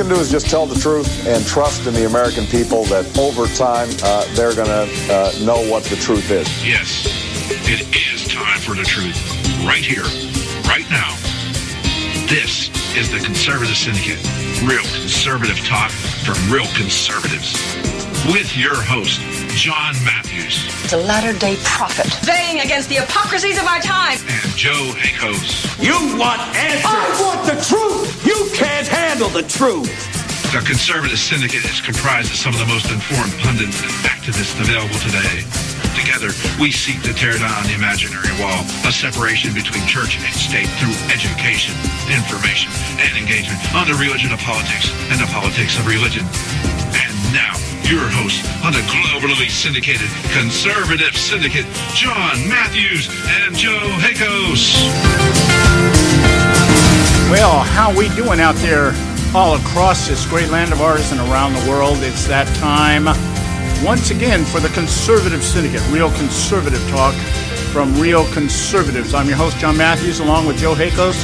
can do is just tell the truth and trust in the American people that over time they're going to know what the truth is. Yes, it is time for the truth. Right here, right now. This is the Conservative Syndicate. Real conservative talk from real conservatives. With your host, John Matthews. The latter-day prophet. Baying against the hypocrisies of our time. And Joe Hakos. You want answers. I want the truth. You can't handle the truth. The Conservative Syndicate is comprised of some of the most informed pundits and activists available today. Together, we seek to tear down the imaginary wall, a separation between church and state through education, information, and engagement on the religion of politics and the politics of religion. And now, your host on the globally syndicated Conservative Syndicate, John Matthews and Joe Hakos. Well, how we doing out there all across this great land of ours and around the world? It's that time once again for the Conservative Syndicate, real conservative talk from real conservatives. I'm your host, John Matthews, along with Joe Hakos,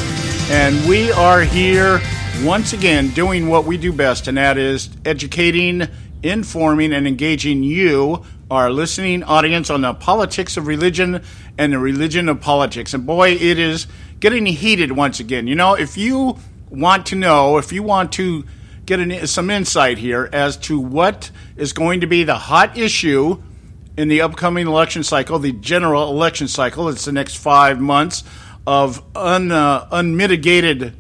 and we are here once again doing what we do best, and that is educating, informing, and engaging you, our listening audience, on the politics of religion and the religion of politics. And boy, it is getting heated once again. You know, if you want to get some insight here as to what is going to be the hot issue in the upcoming election cycle, the general election cycle. It's the next 5 months of unmitigated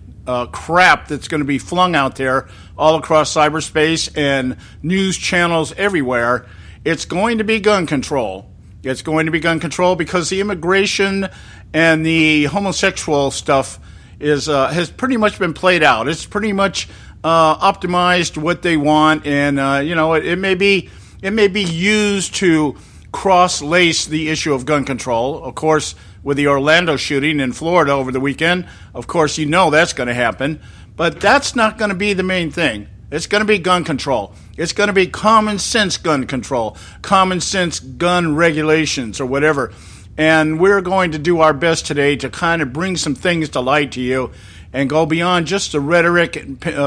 crap that's going to be flung out there all across cyberspace and news channels everywhere. It's going to be gun control. It's going to be gun control because the immigration and the homosexual stuff has pretty much been played out. It's pretty much optimized what they want, and it may be used to cross-lace the issue of gun control. Of course, with the Orlando shooting in Florida over the weekend, of course, you know that's going to happen. But that's not going to be the main thing. It's going to be gun control. It's going to be common sense gun control, common sense gun regulations, or whatever. And we're going to do our best today to kind of bring some things to light to you and go beyond just the rhetoric,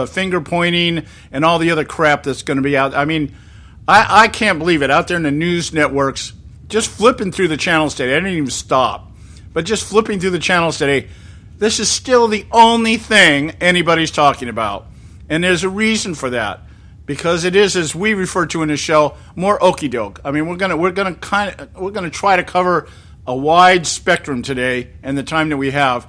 finger pointing, and all the other crap that's going to be out. I mean, I can't believe it. Out there in the news networks, just flipping through the channels today. I didn't even stop. But just flipping through the channels today, this is still the only thing anybody's talking about. And there's a reason for that. Because it is, as we refer to in the show, more okie doke. I mean, we're gonna try to cover a wide spectrum today in the time that we have.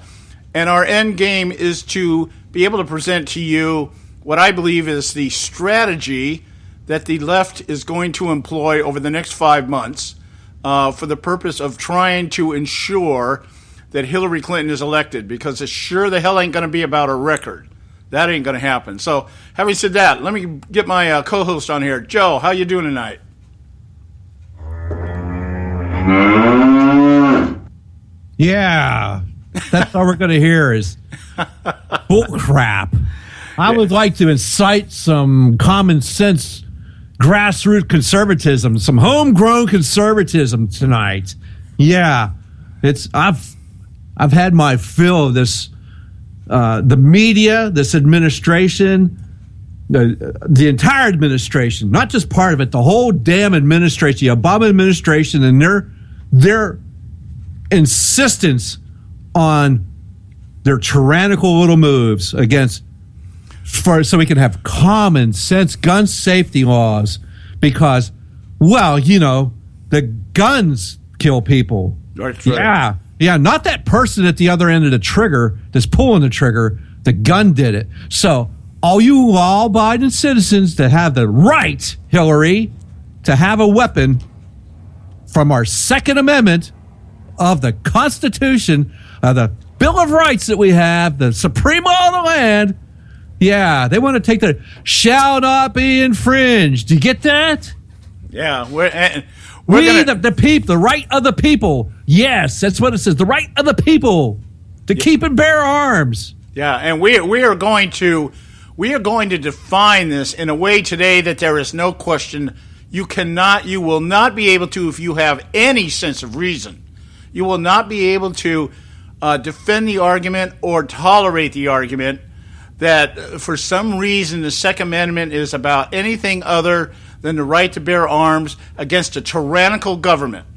And our end game is to be able to present to you what I believe is the strategy that the left is going to employ over the next 5 months for the purpose of trying to ensure that Hillary Clinton is elected, because it sure the hell ain't going to be about a record. That ain't going to happen. So, having said that, let me get my co-host on here. Joe, how you doing tonight? Yeah, that's all we're going to hear is bull crap. I would like to incite some common sense, grassroots conservatism, some homegrown conservatism tonight. Yeah, I've had my fill of this. The media, this administration, the entire administration, not just part of it, the whole damn administration, the Obama administration, and their insistence on their tyrannical little moves so we can have common sense gun safety laws, because, well, the guns kill people. That's right. Yeah. Yeah, not that person at the other end of the trigger that's pulling the trigger. The gun did it. So all you law-abiding citizens that have the right, Hillary, to have a weapon from our Second Amendment of the Constitution, the Bill of Rights that we have, the supreme law of the land, yeah, they want to take the shall not be infringed. Do you get that? Yeah, the right of the people. Yes, that's what it says. The right of the people to keep and bear arms. Yeah, and we are going to define this in a way today that there is no question. You will not be able to, if you have any sense of reason, you will not be able to defend the argument or tolerate the argument that for some reason the Second Amendment is about anything other than the right to bear arms against a tyrannical government.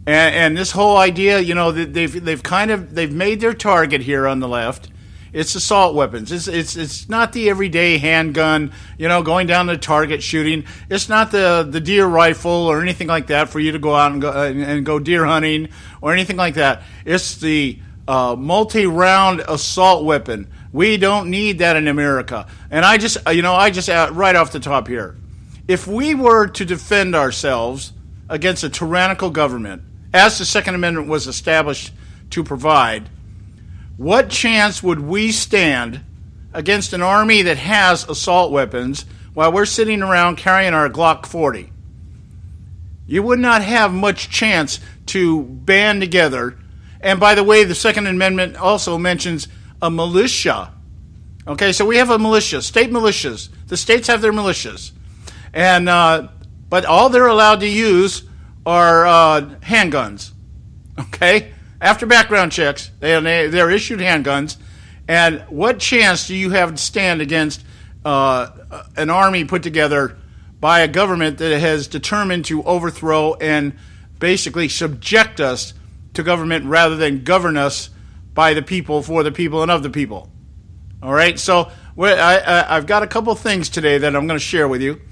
And this whole idea, they've made their target here on the left. It's assault weapons. It's not the everyday handgun, going down the target shooting. It's not the deer rifle or anything like that for you to go out and go deer hunting or anything like that. It's the multi-round assault weapon. We don't need that in America. And I just right off the top here, if we were to defend ourselves against a tyrannical government, as the Second Amendment was established to provide, what chance would we stand against an army that has assault weapons while we're sitting around carrying our Glock 40? You would not have much chance to band together. And by the way, the Second Amendment also mentions a militia. Okay, so we have a militia, state militias. The states have their militias. And but all they're allowed to use are handguns. Okay? After background checks, they're issued handguns. And what chance do you have to stand against an army put together by a government that has determined to overthrow and basically subject us to government rather than govern us by the people, for the people, and of the people? All right? So I've got a couple things today that I'm going to share with you.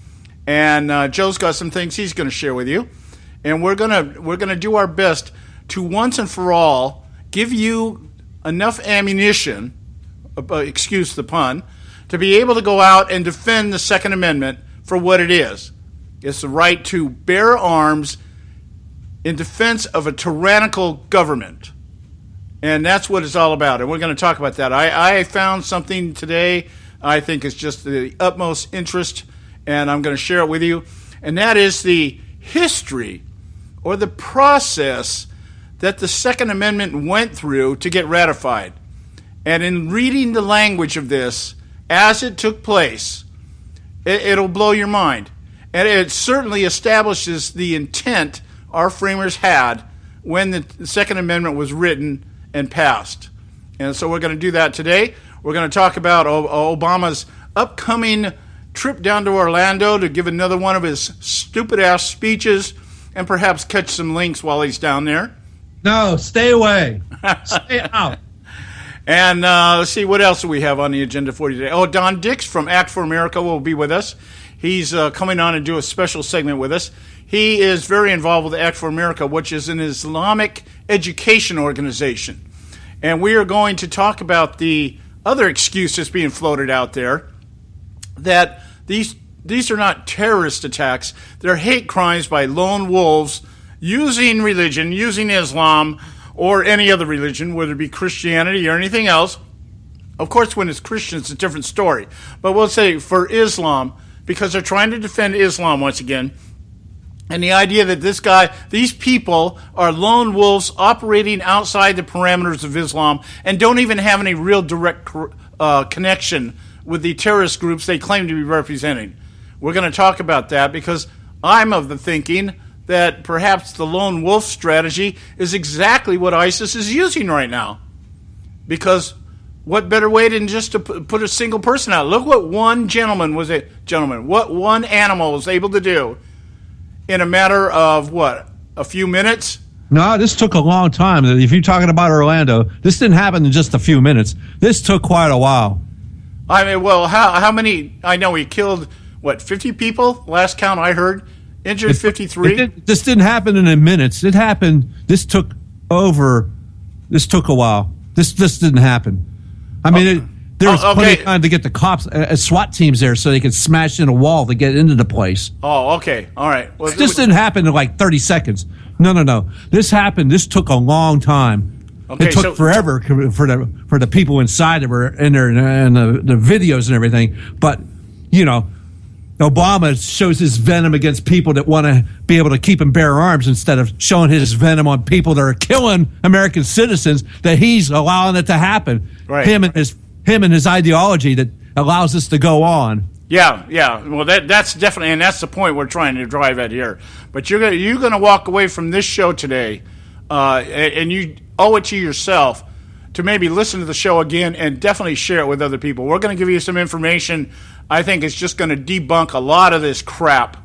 And Joe's got some things he's going to share with you. And we're gonna do our best to once and for all give you enough ammunition, excuse the pun, to be able to go out and defend the Second Amendment for what it is. It's the right to bear arms in defense of a tyrannical government. And that's what it's all about. And we're going to talk about that. I found something today I think is just the utmost interest, and I'm going to share it with you. And that is the history or the process that the Second Amendment went through to get ratified. And in reading the language of this as it took place, it'll blow your mind. And it certainly establishes the intent our framers had when the Second Amendment was written and passed. And so we're going to do that today. We're going to talk about Obama's upcoming trip down to Orlando to give another one of his stupid-ass speeches and perhaps catch some links while he's down there. No, stay away. Stay out. And let's see, what else do we have on the agenda for you today? Oh, Don Dix from Act for America will be with us. He's coming on and do a special segment with us. He is very involved with Act for America, which is an Islamic education organization. And we are going to talk about the other excuses being floated out there, that these are not terrorist attacks. They're hate crimes by lone wolves using religion, using Islam, or any other religion, whether it be Christianity or anything else. Of course, when it's Christian, it's a different story. But we'll say for Islam, because they're trying to defend Islam once again, and the idea that these people are lone wolves operating outside the parameters of Islam and don't even have any real direct connection with the terrorist groups they claim to be representing. We're going to talk about that because I'm of the thinking that perhaps the lone wolf strategy is exactly what ISIS is using right now. Because what better way than just to put a single person out? Look what one what one animal was able to do in a matter of, a few minutes? No, this took a long time. If you're talking about Orlando, this didn't happen in just a few minutes. This took quite a while. I mean, well, how many? I know he killed, 50 people? Last count I heard. Injured 53? This didn't happen in minutes. It happened. This took a while. This didn't happen. I mean, there was plenty of time to get the cops, SWAT teams there so they could smash in a wall to get into the place. Oh, okay. All right. Well, this didn't happen in like 30 seconds. No. This happened. This took a long time. Okay, it took forever for the people inside that were in there and the videos and everything. But, Obama shows his venom against people that want to be able to keep and bear arms instead of showing his venom on people that are killing American citizens, that he's allowing it to happen. Right. Him and his ideology that allows this to go on. Yeah. Well, that's definitely, and that's the point we're trying to drive at here. But you're gonna walk away from this show today, and you owe it to yourself to maybe listen to the show again and definitely share it with other people. We're going to give you some information I think is just going to debunk a lot of this crap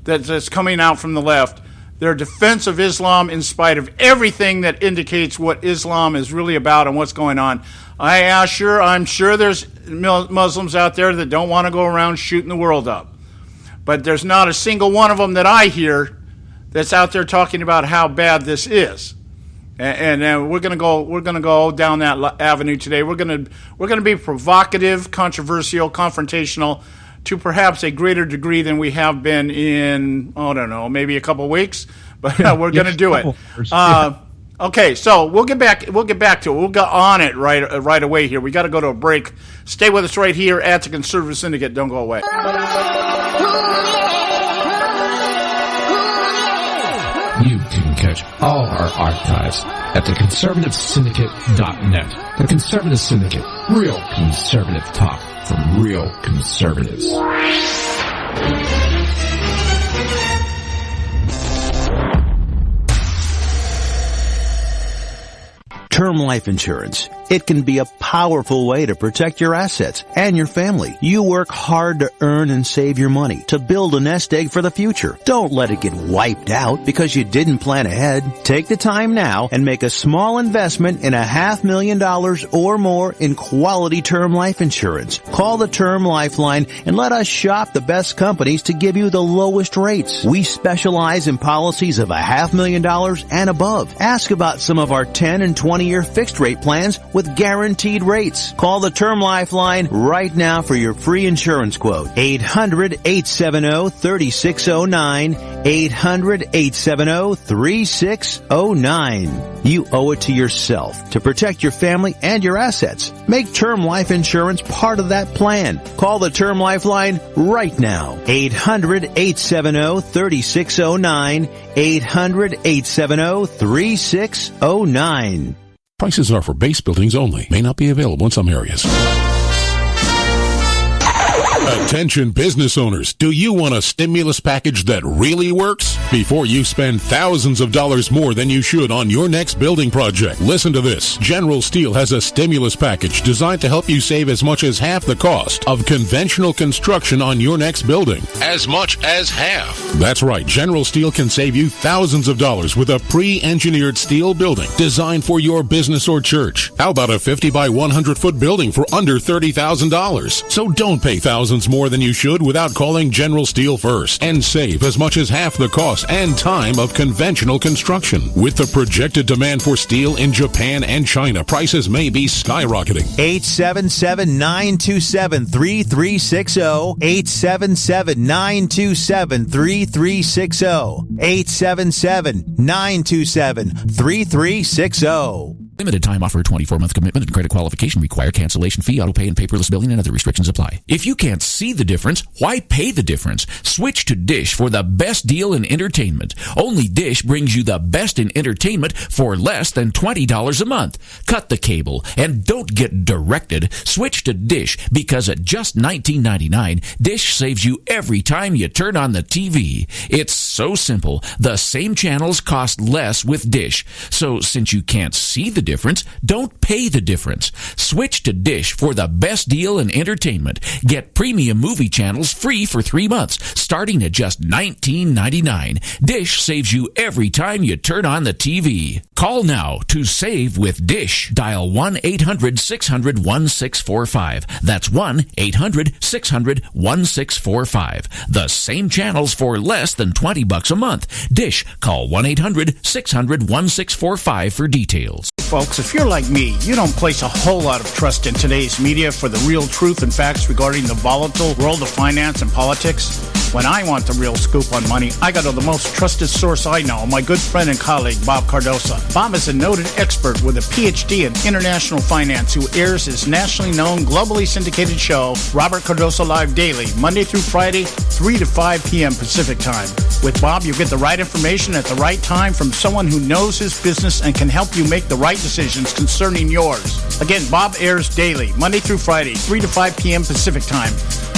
that's coming out from the left. Their defense of Islam in spite of everything that indicates what Islam is really about and what's going on. I'm sure there's Muslims out there that don't want to go around shooting the world up. But there's not a single one of them that I hear that's out there talking about how bad this is. And we're gonna go down that avenue today. We're gonna be provocative, controversial, confrontational to perhaps a greater degree than we have been in, I don't know, maybe a couple of weeks. But we're gonna do it. Okay, so we'll get back to it. We'll go on it right away here. We got to go to a break. Stay with us right here at the Conservative Syndicate. Don't go away. You can catch all our archives at theconservativesyndicate.net. The Conservative Syndicate. Real conservative talk from real conservatives. Term life insurance. It can be a powerful way to protect your assets and your family. You work hard to earn and save your money to build a nest egg for the future. Don't let it get wiped out because you didn't plan ahead. Take the time now and make a small investment in $500,000 or more in quality term life insurance. Call the Term Lifeline and let us shop the best companies to give you the lowest rates. We specialize in policies of $500,000 and above. Ask about some of our 10 and 20-year fixed rate plans with guaranteed rates. Call the Term Lifeline right now for your free insurance quote. 800-870-3609. 800-870-3609. You owe it to yourself to protect your family and your assets. Make term life insurance part of that plan. Call the Term Lifeline right now. 800-870-3609. 800-870-3609. Prices are for base buildings only. May not be available in some areas. Attention business owners, do you want a stimulus package that really works? Before you spend thousands of dollars more than you should on your next building project, listen to this. General Steel has a stimulus package designed to help you save as much as half the cost of conventional construction on your next building. As much as half. That's right, General Steel can save you thousands of dollars with a pre-engineered steel building designed for your business or church. How about a 50 by 100 foot building for under $30,000? So don't pay thousands more than you should without calling General Steel first and save as much as half the cost and time of conventional construction. With the projected demand for steel in Japan and China, prices may be skyrocketing. 877-927-3360. 877-927-3360. 877-927-3360. Limited time offer, 24-month commitment and credit qualification require. Cancellation fee, auto pay, and paperless billing and other restrictions apply. If you can't see the difference, why pay the difference? Switch to Dish for the best deal in entertainment. Only Dish brings you the best in entertainment for less than $20 a month. Cut the cable and don't get directed. Switch to Dish because at just $19.99, Dish saves you every time you turn on the TV. It's so simple. The same channels cost less with Dish. So since you can't see the difference, don't pay the difference. Switch to Dish for the best deal in entertainment. Get premium movie channels free for 3 months, starting at just $19.99. Dish saves you every time you turn on the TV. Call now to save with Dish. Dial 1-800-600-1645. That's 1-800-600-1645. The same channels for less than $20 a month. Dish. Call 1-800-600-1645 for details. Folks, if you're like me, you don't place a whole lot of trust in today's media for the real truth and facts regarding the volatile world of finance and politics. When I want the real scoop on money, I go to the most trusted source I know, my good friend and colleague, Bob Cardoso. Bob is a noted expert with a PhD in international finance who airs his nationally known, globally syndicated show, Robert Cardoso Live Daily, Monday through Friday, 3 to 5 p.m. Pacific Time. With Bob, you get the right information at the right time from someone who knows his business and can help you make the right decisions concerning yours. Again, Bob airs daily, Monday through Friday, 3 to 5 p.m. Pacific Time.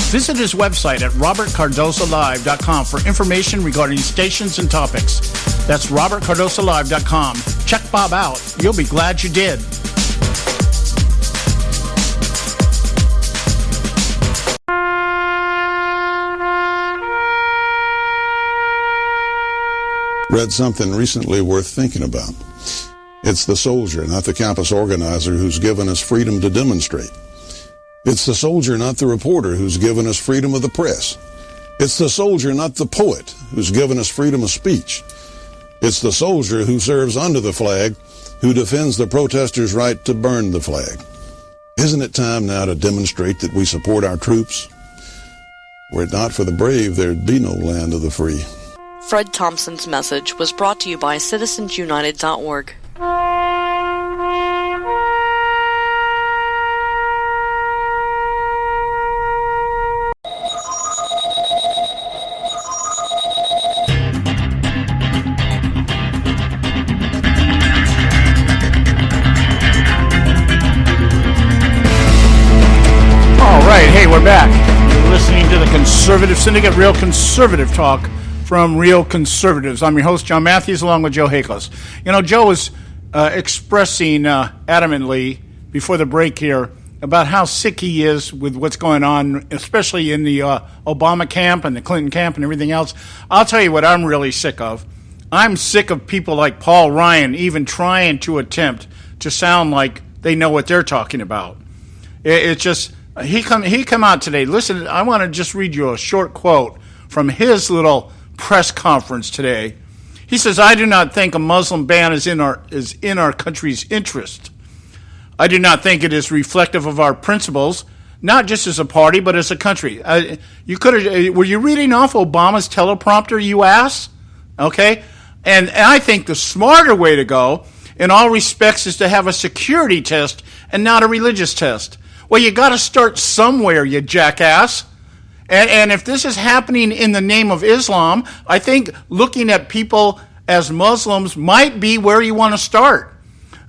Visit his website at robertcardosolive.com for information regarding stations and topics. That's robertcardosolive.com. Check Bob out. You'll be glad you did. Read something recently worth thinking about. It's the soldier, not the campus organizer, who's given us freedom to demonstrate. It's the soldier, not the reporter, who's given us freedom of the press. It's the soldier, not the poet, who's given us freedom of speech. It's the soldier who serves under the flag, who defends the protesters' right to burn the flag. Isn't it time now to demonstrate that we support our troops? Were it not for the brave, there'd be no land of the free. Fred Thompson's message was brought to you by citizensunited.org. All right, hey, we're back. You're listening to the Conservative Syndicate, Real Conservative Talk from Real Conservatives. I'm your host, John Matthews, along with Joe Hakos. You know, Joe was expressing adamantly before the break here about how sick he is with what's going on, especially in the Obama camp and the Clinton camp and everything else. I'll tell you what I'm really sick of. I'm sick of people like Paul Ryan even trying to attempt to sound like they know what they're talking about. It's just, he come out today. Listen, I want to just read you a short quote from his little press conference today. He says, "I do not think a Muslim ban is in our country's interest. I do not think it is reflective of our principles, not just as a party, but as a country." Were you reading off Obama's teleprompter, you ass? Okay? And I think the smarter way to go, in all respects, is to have a security test and not a religious test. Well, you got to start somewhere, you jackass. And if this is happening in the name of Islam, I think looking at people as Muslims might be where you want to start.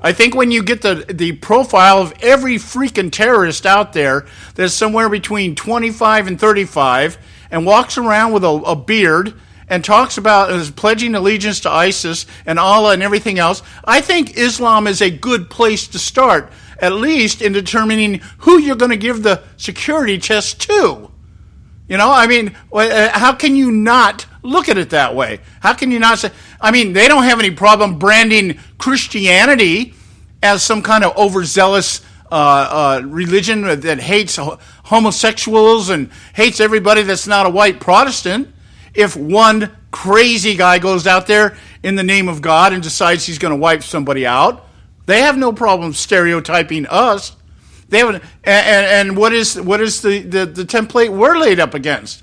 I think when you get the profile of every freaking terrorist out there that's somewhere between 25 and 35 and walks around with a beard and talks about is pledging allegiance to ISIS and Allah and everything else, I think Islam is a good place to start, at least in determining who you're going to give the security test to. You know, I mean, how can you not look at it that way? How can you not say, I mean, they don't have any problem branding Christianity as some kind of overzealous religion that hates homosexuals and hates everybody that's not a white Protestant. If one crazy guy goes out there in the name of God and decides he's going to wipe somebody out, they have no problem stereotyping us. They have, and what is the template we're laid up against?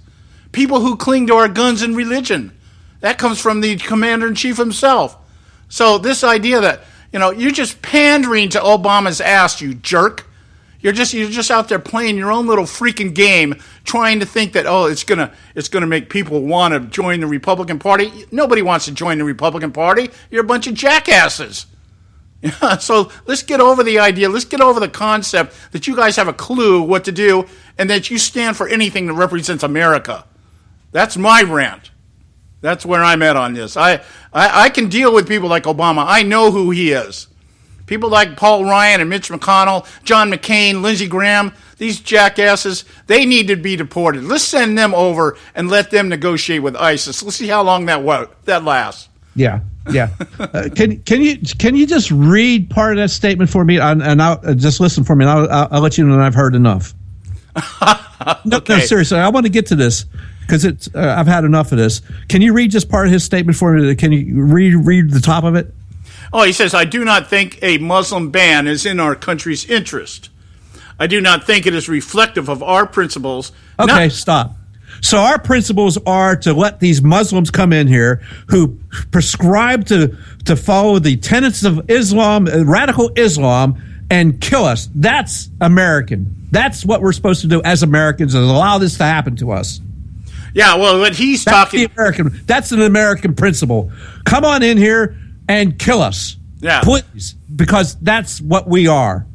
People who cling to our guns and religion. That comes from the commander-in-chief himself. So this idea that, you know, you're just pandering to Obama's ass, you jerk. You're just out there playing your own little freaking game, trying to think that, oh, it's gonna make people want to join the Republican Party. Nobody wants to join the Republican Party. You're a bunch of jackasses. Yeah, so let's get over the idea. Let's get over the concept that you guys have a clue what to do and that you stand for anything that represents America. That's my rant. That's where I'm at on this. I can deal with people like Obama. I know who he is. People like Paul Ryan and Mitch McConnell, John McCain, Lindsey Graham, these jackasses, they need to be deported. Let's send them over and let them negotiate with ISIS. Let's see how long that lasts. Yeah. Can you just read part of that statement for me, and I'll just listen for me, and I'll let you know when I've heard enough. No, seriously, I want to get to this because I've had enough of this. Can you read just part of his statement for me? Can you read the top of it? Oh, he says, "I do not think a Muslim ban is in our country's interest. I do not think it is reflective of our principles." Okay, stop. So our principles are to let these Muslims come in here who prescribe to follow the tenets of Islam, radical Islam, and kill us. That's American. That's what we're supposed to do as Americans, is allow this to happen to us. Yeah, well, what he's talking... That's an American principle. Come on in here and kill us. Yeah. Please, because that's what we are.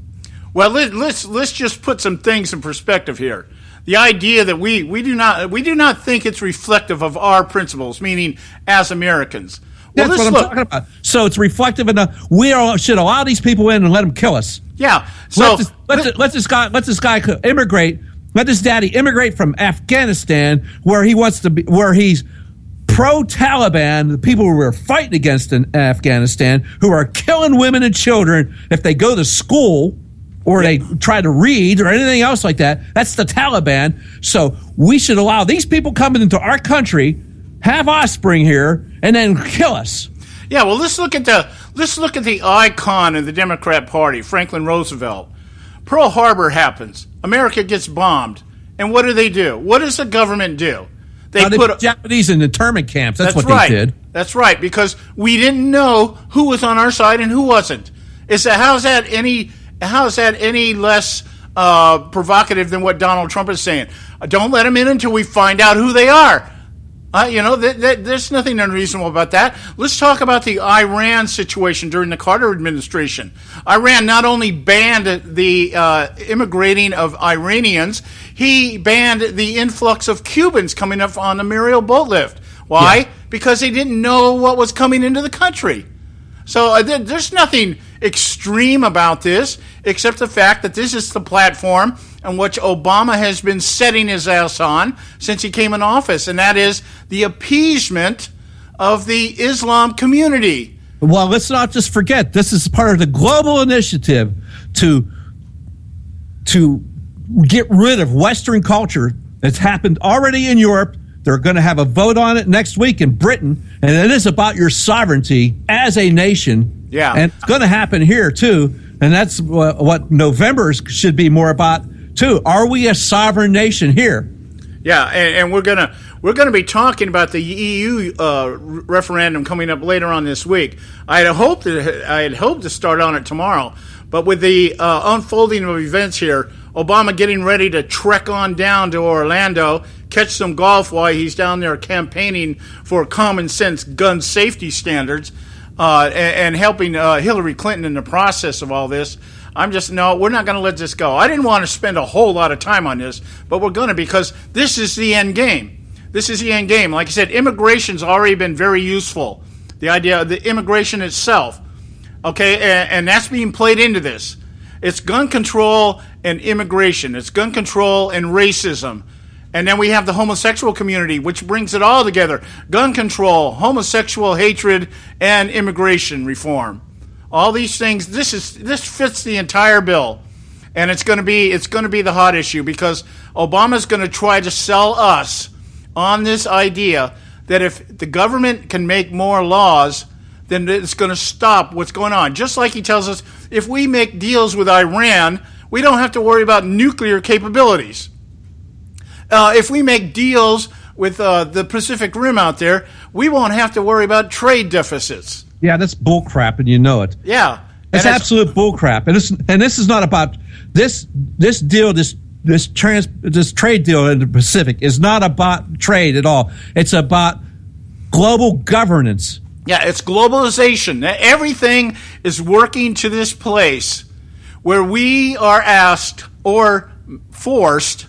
Well, let's just put some things in perspective here. The idea that we do not think it's reflective of our principles, meaning as Americans. Well, that's what I'm talking about. So it's reflective enough. We should allow these people in and let them kill us. Yeah. So let this guy immigrate. Let this daddy immigrate from Afghanistan, where he wants to be, where he's pro-Taliban, the people who are fighting against in Afghanistan, who are killing women and children if they go to school or they try to read or anything else like that. That's the Taliban. So we should allow these people coming into our country, have offspring here, and then kill us. Yeah, well, let's look at the icon of the Democrat Party, Franklin Roosevelt. Pearl Harbor happens. America gets bombed. And what do? What does the government do? They put Japanese in internment camps. That's what right. they did. That's right, because we didn't know who was on our side and who wasn't. How is that any less provocative than what Donald Trump is saying? Don't let them in until we find out who they are. There's nothing unreasonable about that. Let's talk about the Iran situation during the Carter administration. Iran not only banned the immigrating of Iranians, he banned the influx of Cubans coming up on the Muriel boat lift. Why? Yeah. Because they didn't know what was coming into the country. So there's nothing extreme about this, except the fact that this is the platform on which Obama has been setting his ass on since he came in office, and that is the appeasement of the Islam community. Well, let's not just forget, this is part of the global initiative to get rid of Western culture that's happened already in Europe. They're going to have a vote on it next week in Britain, and it is about your sovereignty as a nation. Yeah. And it's going to happen here, too, and that's what November should be more about, too. Are we a sovereign nation here? Yeah, and we're gonna be talking about the EU referendum coming up later on this week. I had hoped to start on it tomorrow, but with the unfolding of events here, Obama getting ready to trek on down to Orlando, catch some golf while he's down there campaigning for common sense gun safety standards, and helping Hillary Clinton in the process of all this. We're not going to let this go. I didn't want to spend a whole lot of time on this, but we're going to, because this is the end game. This is the end game. Like I said, immigration's already been very useful. The idea of the immigration itself, okay, and that's being played into this. It's gun control and immigration. It's gun control and racism. And then we have the homosexual community, which brings it all together. Gun control, homosexual hatred, and immigration reform. All these things, this fits the entire bill. And it's going to be the hot issue, because Obama's going to try to sell us on this idea that if the government can make more laws, then it's going to stop what's going on. Just like he tells us, if we make deals with Iran, we don't have to worry about nuclear capabilities. If we make deals with the Pacific Rim out there, we won't have to worry about trade deficits. Yeah, that's bullcrap, and you know it. Yeah, it's absolute bullcrap, and this is not about this deal. This trade deal in the Pacific is not about trade at all. It's about global governance. Yeah, it's globalization. Everything is working to this place where we are asked or forced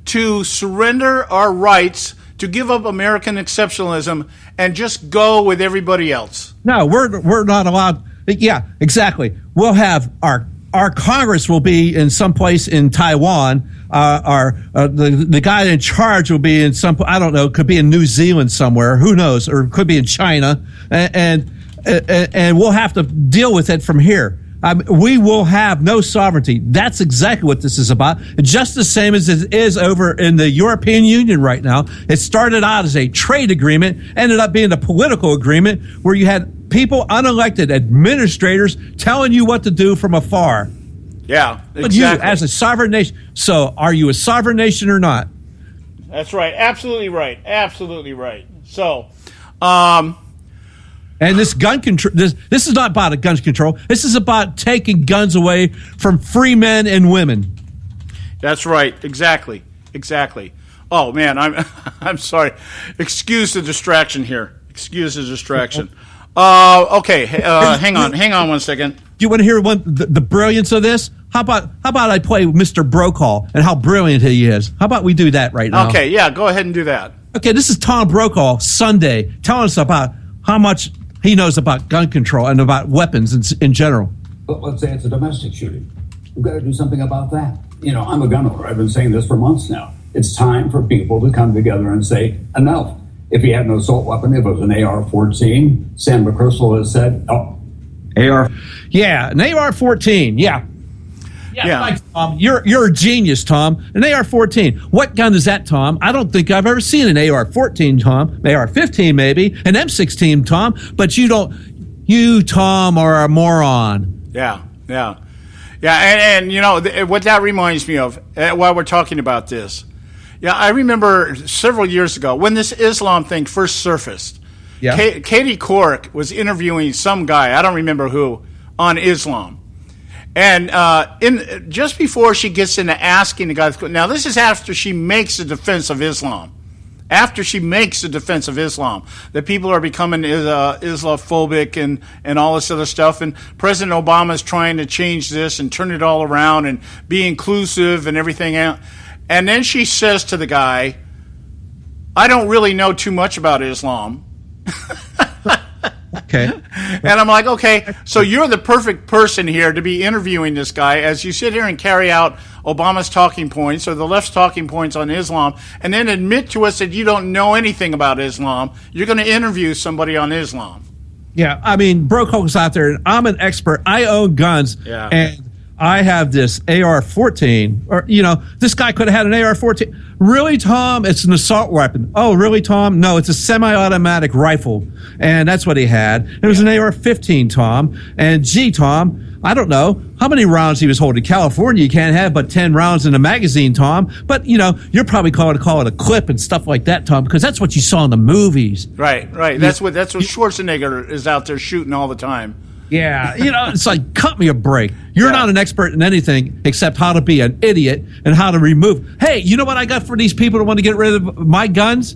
to surrender our rights, to give up American exceptionalism, and just go with everybody else. No, we're not allowed. Yeah, exactly. We'll have our Congress will be in some place in Taiwan. The guy in charge will be in some, I don't know, could be in New Zealand somewhere. Who knows? Or could be in China, and we'll have to deal with it from here. We will have no sovereignty. That's exactly what this is about. Just the same as it is over in the European Union right now. It started out as a trade agreement, ended up being a political agreement where you had people, unelected administrators, telling you what to do from afar. Yeah, exactly. But you, as a sovereign nation, so are you a sovereign nation or not? That's right. Absolutely right. Absolutely right. So, and this gun control, this is not about a gun control. This is about taking guns away from free men and women. That's right. Exactly. Oh man, I'm sorry. Excuse the distraction here. Okay. Hang on 1 second. Do you want to hear the brilliance of this? How about I play Mr. Brokaw and how brilliant he is? How about we do that right now? Okay. Yeah. Go ahead and do that. Okay. This is Tom Brokaw Sunday telling us about how much he knows about gun control and about weapons in general. But let's say it's a domestic shooting. We've got to do something about that. I'm a gun owner. I've been saying this for months now. It's time for people to come together and say, enough. if he had an assault weapon, if it was an AR-14. Sam McChrystal has said, AR. Yeah, an AR-14. Yeah. Thanks, Tom. You're a genius, Tom. An AR-14. What gun is that, Tom? I don't think I've ever seen an AR-14, Tom. AR-15 maybe, an M16, Tom. But you don't. You, Tom, are a moron. Yeah. And you know what that reminds me of while we're talking about this. Yeah, I remember several years ago when this Islam thing first surfaced. Yeah. Katie Couric was interviewing some guy, I don't remember who, on Islam. And just before she gets into asking the guy, now this is after she makes a defense of Islam. After she makes a defense of Islam, that people are becoming Islamophobic and all this other stuff. And President Obama is trying to change this and turn it all around and be inclusive and everything else. And then she says to the guy, I don't really know too much about Islam. Okay. And I'm like, okay, so you're the perfect person here to be interviewing this guy as you sit here and carry out Obama's talking points or the left's talking points on Islam and then admit to us that you don't know anything about Islam. You're going to interview somebody on Islam. Yeah, I mean, broke holes out there, and I'm an expert. I own guns, and I have this AR-14, or, you know, this guy could have had an AR-14. Really, Tom? It's an assault weapon. Oh, really, Tom? No, it's a semi-automatic rifle, and that's what he had. It was an AR-15, Tom, and gee, Tom, I don't know how many rounds he was holding. California, you can't have but 10 rounds in a magazine, Tom, but, you know, you're probably call it a clip and stuff like that, Tom, because that's what you saw in the movies. Right. That's what Schwarzenegger is out there shooting all the time. Yeah, you know, it's like, cut me a break. You're not an expert in anything except how to be an idiot and how to remove. Hey, you know what I got for these people that want to get rid of my guns?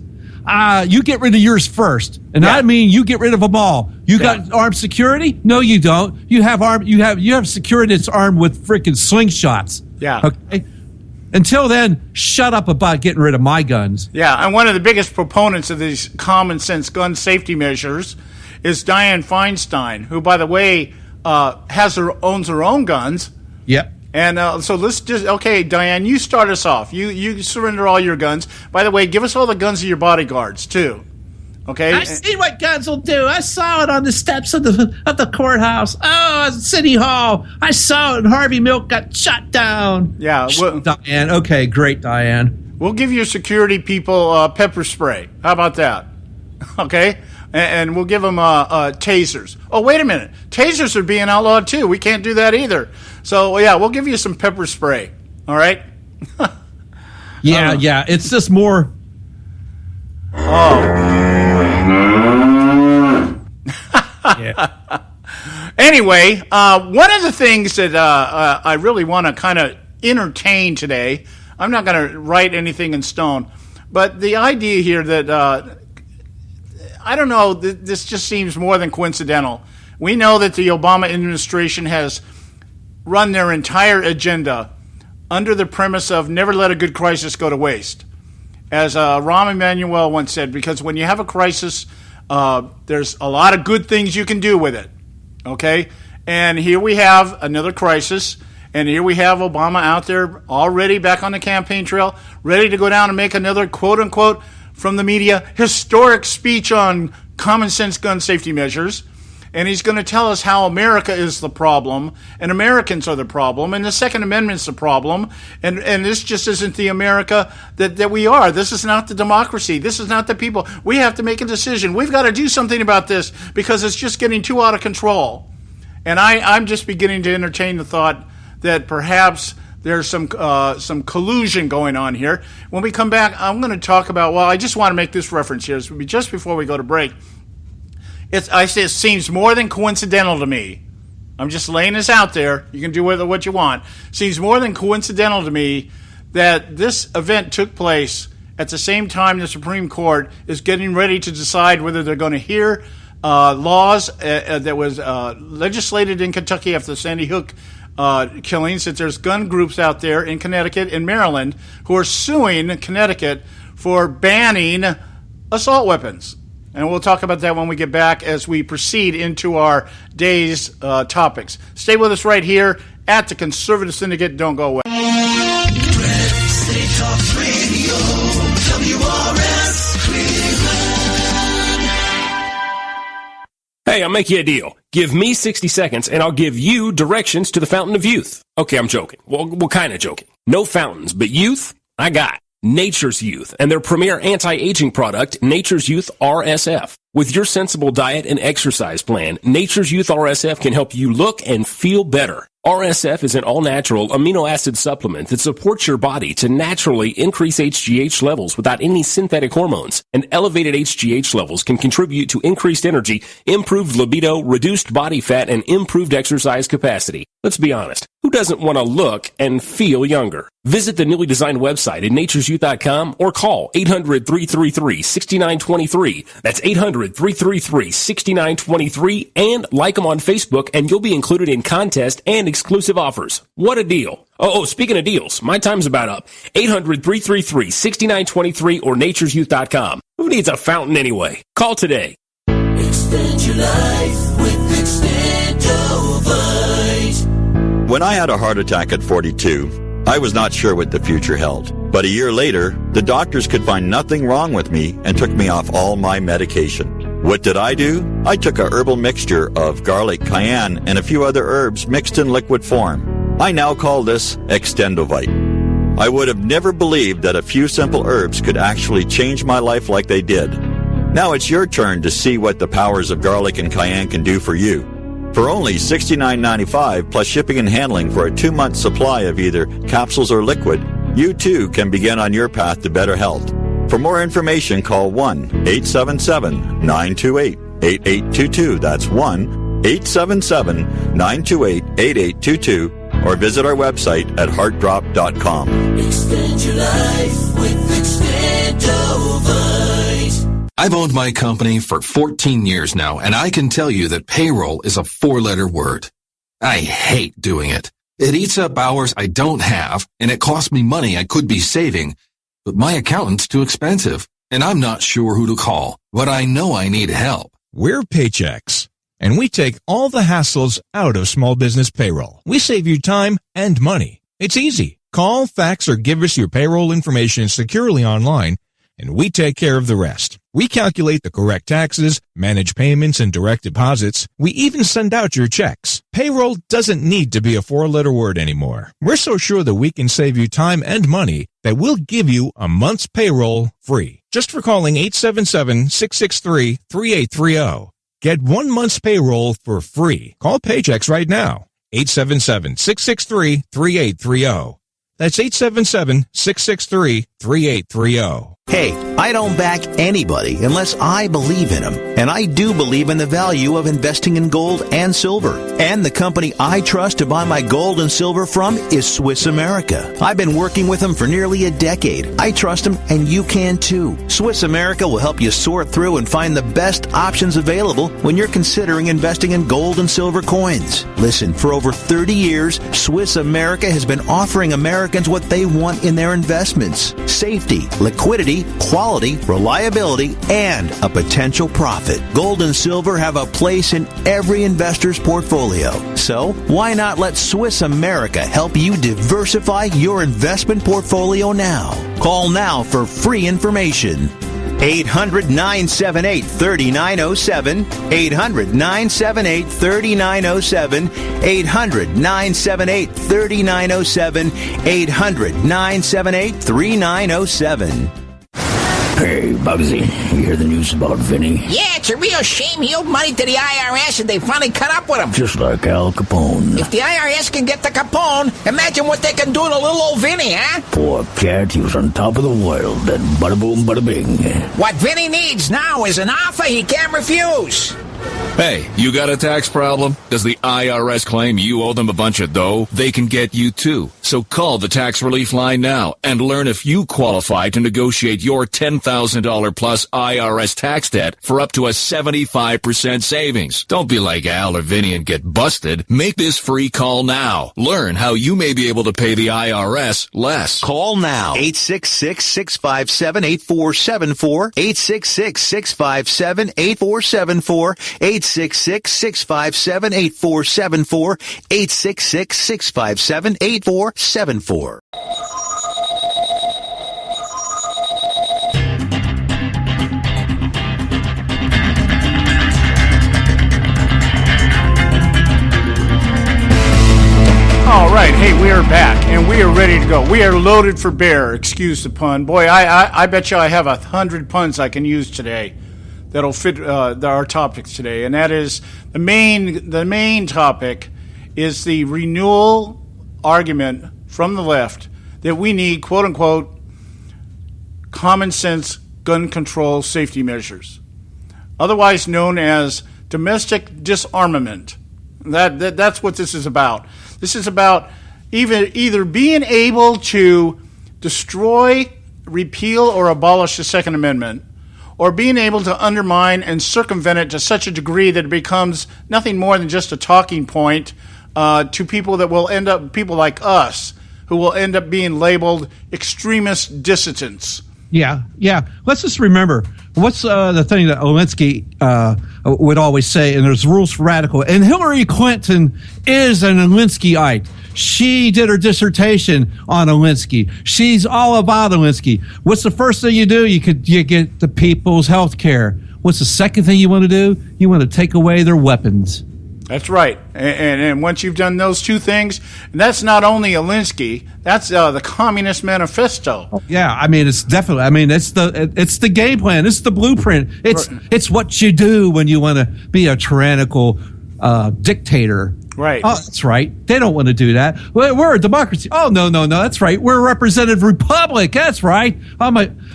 You get rid of yours first, and I mean you get rid of them all. You got armed security? No, you don't. You have security that's armed with freaking slingshots. Yeah. Okay. Until then, shut up about getting rid of my guns. Yeah, and one of the biggest proponents of these common sense gun safety measures is Dianne Feinstein, who, by the way, owns her own guns. Yep. And so let's just, okay, Dianne, you start us off. You surrender all your guns. By the way, give us all the guns of your bodyguards, too. Okay? I see what guns will do. I saw it on the steps of the courthouse. Oh, at City Hall. I saw it, and Harvey Milk got shot down. Yeah. Dianne. Okay, great, Dianne. We'll give your security people pepper spray. How about that? Okay? And we'll give them tasers. Oh, wait a minute. Tasers are being outlawed, too. We can't do that either. So, yeah, we'll give you some pepper spray. All right? Yeah. It's just more... Yeah. Anyway, one of the things that I really want to kind of entertain today, I'm not going to write anything in stone, but the idea here that... I don't know, this just seems more than coincidental. We know that the Obama administration has run their entire agenda under the premise of never let a good crisis go to waste. As Rahm Emanuel once said, because when you have a crisis, there's a lot of good things you can do with it. Okay? And here we have another crisis, and here we have Obama out there already back on the campaign trail, ready to go down and make another quote-unquote from the media, historic speech on common sense gun safety measures. And he's going to tell us how America is the problem, and Americans are the problem, and the Second Amendment's the problem, and this just isn't the America that we are. This is not the democracy. This is not the people. We have to make a decision. We've got to do something about this because it's just getting too out of control. And I'm just beginning to entertain the thought that perhaps there's some collusion going on here. When we come back, I'm going to talk about, well, I just want to make this reference here. This will be just before we go to break. I say it seems more than coincidental to me. I'm just laying this out there. You can do with it what you want. Seems more than coincidental to me that this event took place at the same time the Supreme Court is getting ready to decide whether they're going to hear laws that was legislated in Kentucky after the Sandy Hook killings, that there's gun groups out there in Connecticut and Maryland who are suing Connecticut for banning assault weapons. And we'll talk about that when we get back as we proceed into our day's topics. Stay with us right here at the Conservative Syndicate. Don't go away. State Talk Radio, WRS Cleveland. Hey, I'll make you a deal. Give me 60 seconds and I'll give you directions to the Fountain of Youth. Okay, I'm joking. Well, kind of joking. No fountains, but youth, I got. Nature's Youth and their premier anti-aging product, Nature's Youth RSF. With your sensible diet and exercise plan, Nature's Youth RSF can help you look and feel better. RSF is an all-natural amino acid supplement that supports your body to naturally increase HGH levels without any synthetic hormones. And elevated HGH levels can contribute to increased energy, improved libido, reduced body fat, and improved exercise capacity. Let's be honest. Who doesn't want to look and feel younger? Visit the newly designed website at naturesyouth.com or call 800-333-6923. That's 800-333-6923 and like them on Facebook and you'll be included in contest and exclusive offers. What a deal. Oh, speaking of deals, my time's about up. 800-333-6923 or naturesyouth.com. Who needs a fountain anyway? Call today. Extend your life with Extendovite. When I had a heart attack at 42, I was not sure what the future held. But a year later, the doctors could find nothing wrong with me and took me off all my medication. What did I do? I took a herbal mixture of garlic, cayenne, and a few other herbs mixed in liquid form. I now call this Extendovite. I would have never believed that a few simple herbs could actually change my life like they did. Now it's your turn to see what the powers of garlic and cayenne can do for you. For only $69.95 plus shipping and handling for a 2-month supply of either capsules or liquid, you too can begin on your path to better health. For more information, call 1-877-928-8822. That's 1-877-928-8822. Or visit our website at heartdrop.com. Extend your life with Extendovite. I've owned my company for 14 years now, and I can tell you that payroll is a 4-letter word. I hate doing it. It eats up hours I don't have, and it costs me money I could be saving. But my accountant's too expensive, and I'm not sure who to call, but I know I need help. We're Paychex, and we take all the hassles out of small business payroll. We save you time and money. It's easy. Call, fax, or give us your payroll information securely online, and we take care of the rest. We calculate the correct taxes, manage payments and direct deposits. We even send out your checks. Payroll doesn't need to be a 4-letter word anymore. We're so sure that we can save you time and money that we'll give you a month's payroll free. Just for calling 877-663-3830. Get 1 month's payroll for free. Call Paychex right now. 877-663-3830. That's 877-663-3830. Hey, I don't back anybody unless I believe in them. And I do believe in the value of investing in gold and silver. And the company I trust to buy my gold and silver from is Swiss America. I've been working with them for nearly a decade. I trust them, and you can too. Swiss America will help you sort through and find the best options available when you're considering investing in gold and silver coins. Listen, for over 30 years, Swiss America has been offering Americans what they want in their investments: safety, liquidity, quality, reliability, and a potential profit. Gold and silver have a place in every investor's portfolio. So, why not let Swiss America help you diversify your investment portfolio now? Call now for free information. 800-978-3907, 800-978-3907, 800-978-3907, 800-978-3907. Hey, Bugsy, you hear the news about Vinny? Yeah, it's a real shame he owed money to the IRS and they finally cut up with him. Just like Al Capone. If the IRS can get to Capone, imagine what they can do to little old Vinny, huh? Poor cat, he was on top of the world, then bada boom, bada bing. What Vinny needs now is an offer he can't refuse. Hey, you got a tax problem? Does the IRS claim you owe them a bunch of dough? They can get you too. So call the tax relief line now and learn if you qualify to negotiate your $10,000 plus IRS tax debt for up to a 75% savings. Don't be like Al or Vinny and get busted. Make this free call now. Learn how you may be able to pay the IRS less. Call now. 866-657-8474. 866-657-8474. 866-657-8474. 866-657-8474. Hey, we are back, and we are ready to go. We are loaded for bear. Excuse the pun. Boy, I bet you I have 100 puns I can use today that'll fit our topics today, and that is the main topic is the renewal argument from the left that we need, quote unquote, common sense gun control safety measures, otherwise known as domestic disarmament. That's what this is about. This is about either being able to destroy, repeal, or abolish the Second Amendment, or being able to undermine and circumvent it to such a degree that it becomes nothing more than just a talking point to people that will end up, people like us, who will end up being labeled extremist dissidents. Yeah. Let's just remember, what's the thing that Alinsky would always say, and there's rules for radical, and Hillary Clinton is an Alinskyite. She did her dissertation on Alinsky. She's all about Alinsky. What's the first thing you do? You get the people's health care. What's the second thing you want to do? You want to take away their weapons. That's right. And once you've done those two things, and that's not only Alinsky, that's the Communist Manifesto. Oh, yeah, I mean, it's definitely, I mean, it's the game plan. It's the blueprint. It's what you do when you want to be a tyrannical dictator. Right. Oh, that's right. They don't want to do that. We're a democracy. Oh, no. That's right. We're a representative republic. That's right.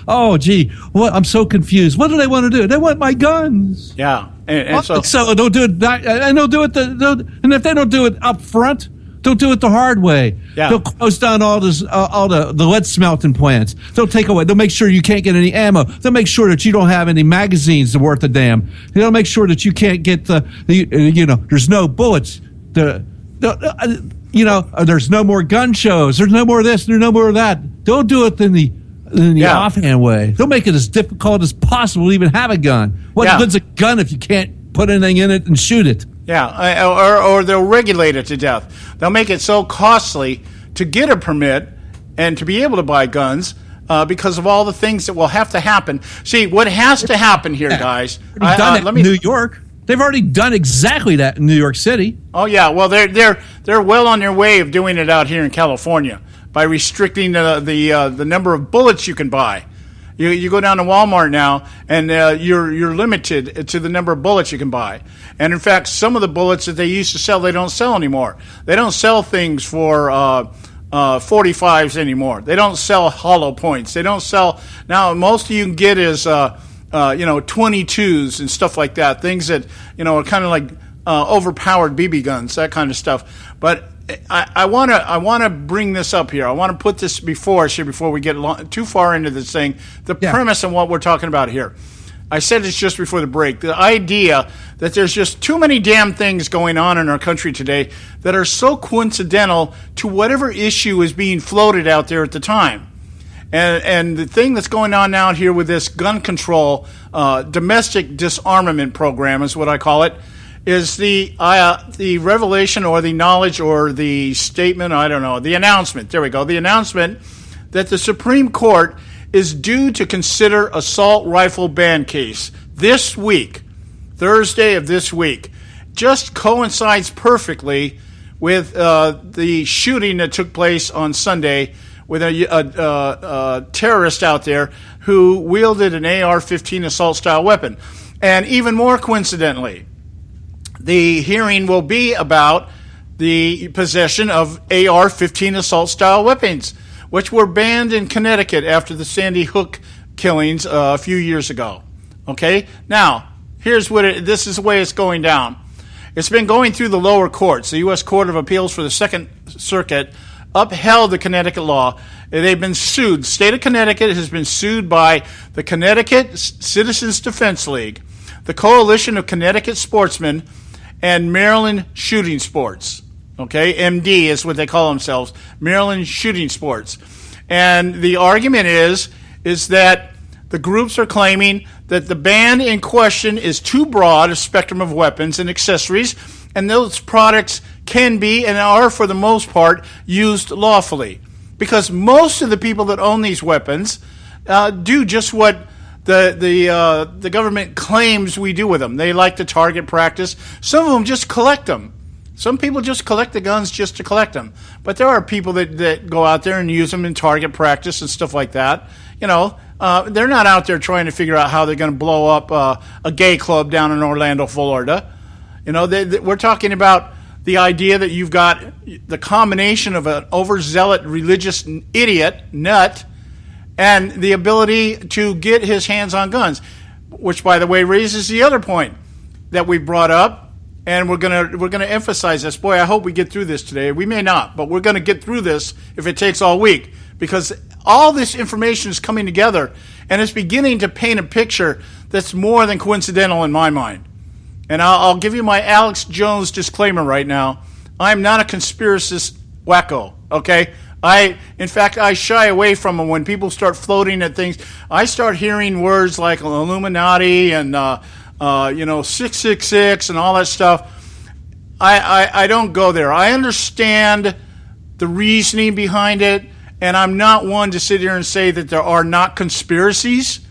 Oh, gee. What? I'm so confused. What do they want to do? They want my guns. Yeah. And so they'll do it. And they'll do it. And if they don't do it up front, they'll do it the hard way. Yeah. They'll close down all the lead smelting plants. They'll take away. They'll make sure you can't get any ammo. They'll make sure that you don't have any magazines worth a damn. They'll make sure that you can't get there's no bullets. There's no more gun shows. There's no more of this. There's no more of that. They'll do it in the offhand way. They'll make it as difficult as possible to even have a gun. What good's a gun if you can't put anything in it and shoot it? Yeah, or they'll regulate it to death. They'll make it so costly to get a permit and to be able to buy guns because of all the things that will have to happen. See, what has to happen here, guys? New York. They've already done exactly that in New York City. Oh yeah, well they're well on their way of doing it out here in California by restricting the number of bullets you can buy. You go down to Walmart now, and you're limited to the number of bullets you can buy. And in fact, some of the bullets that they used to sell, they don't sell anymore. They don't sell things for 45s anymore. They don't sell hollow points. They don't sell now. Most you can get is 22s and stuff like that, things that, are kind of like overpowered BB guns, that kind of stuff. But I want to bring this up here. I want to put this before we get too far into this thing, premise of what we're talking about here. I said this just before the break. The idea that there's just too many damn things going on in our country today that are so coincidental to whatever issue is being floated out there at the time. And the thing that's going on now here with this gun control, domestic disarmament program is what I call it, is the revelation or the knowledge or the statement, I don't know, the announcement, there we go, the announcement that the Supreme Court is due to consider assault rifle ban case this week, Thursday of this week. Just coincides perfectly with the shooting that took place on Sunday with a terrorist out there who wielded an AR-15 assault-style weapon. And even more coincidentally, the hearing will be about the possession of AR-15 assault-style weapons, which were banned in Connecticut after the Sandy Hook killings a few years ago. Okay? Now, here's this is the way it's going down. It's been going through the lower courts. The U.S. Court of Appeals for the Second Circuit upheld the Connecticut law. They've been sued. The state of Connecticut has been sued by the Connecticut Citizens Defense League, the Coalition of Connecticut Sportsmen, and Maryland Shooting Sports. Okay, MD is what they call themselves, Maryland Shooting Sports. And the argument is that the groups are claiming that the ban in question is too broad a spectrum of weapons and accessories, and those products can be and are, for the most part, used lawfully. Because most of the people that own these weapons do just what the government claims we do with them. They like to target practice. Some of them just collect them. Some people just collect the guns just to collect them. But there are people that go out there and use them in target practice and stuff like that. They're not out there trying to figure out how they're going to blow up a gay club down in Orlando, Florida. We're talking about the idea that you've got the combination of an overzealot religious idiot, nut, and the ability to get his hands on guns, which, by the way, raises the other point that we brought up. And we're gonna emphasize this. Boy, I hope we get through this today. We may not, but we're gonna get through this if it takes all week, because all this information is coming together and it's beginning to paint a picture that's more than coincidental in my mind. And I'll give you my Alex Jones disclaimer right now. I'm not a conspiracist wacko. Okay. In fact, I shy away from them when people start floating at things. I start hearing words like Illuminati and 666 and all that stuff. I don't go there. I understand the reasoning behind it, and I'm not one to sit here and say that there are not conspiracies,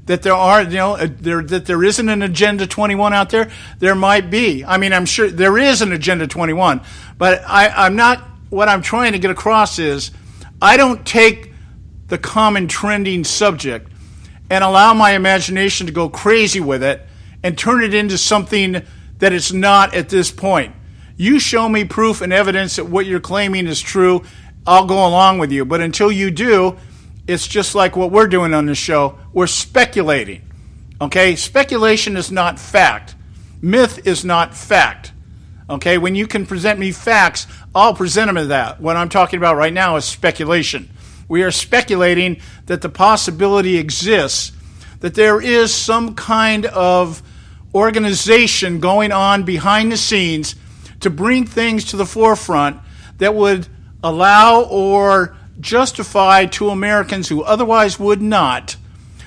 that there are, that there isn't an Agenda 21 out there. There might be. I mean, I'm sure there is an Agenda 21, but I'm not. What I'm trying to get across is I don't take the common trending subject and allow my imagination to go crazy with it and turn it into something that it's not at this point. You show me proof and evidence that what you're claiming is true, I'll go along with you. But until you do, it's just like what we're doing on this show. We're speculating. Okay? Speculation is not fact. Myth is not fact. Okay? When you can present me facts, I'll present them as that. What I'm talking about right now is speculation. We are speculating that the possibility exists that there is some kind of organization going on behind the scenes to bring things to the forefront that would allow or justify to Americans who otherwise would not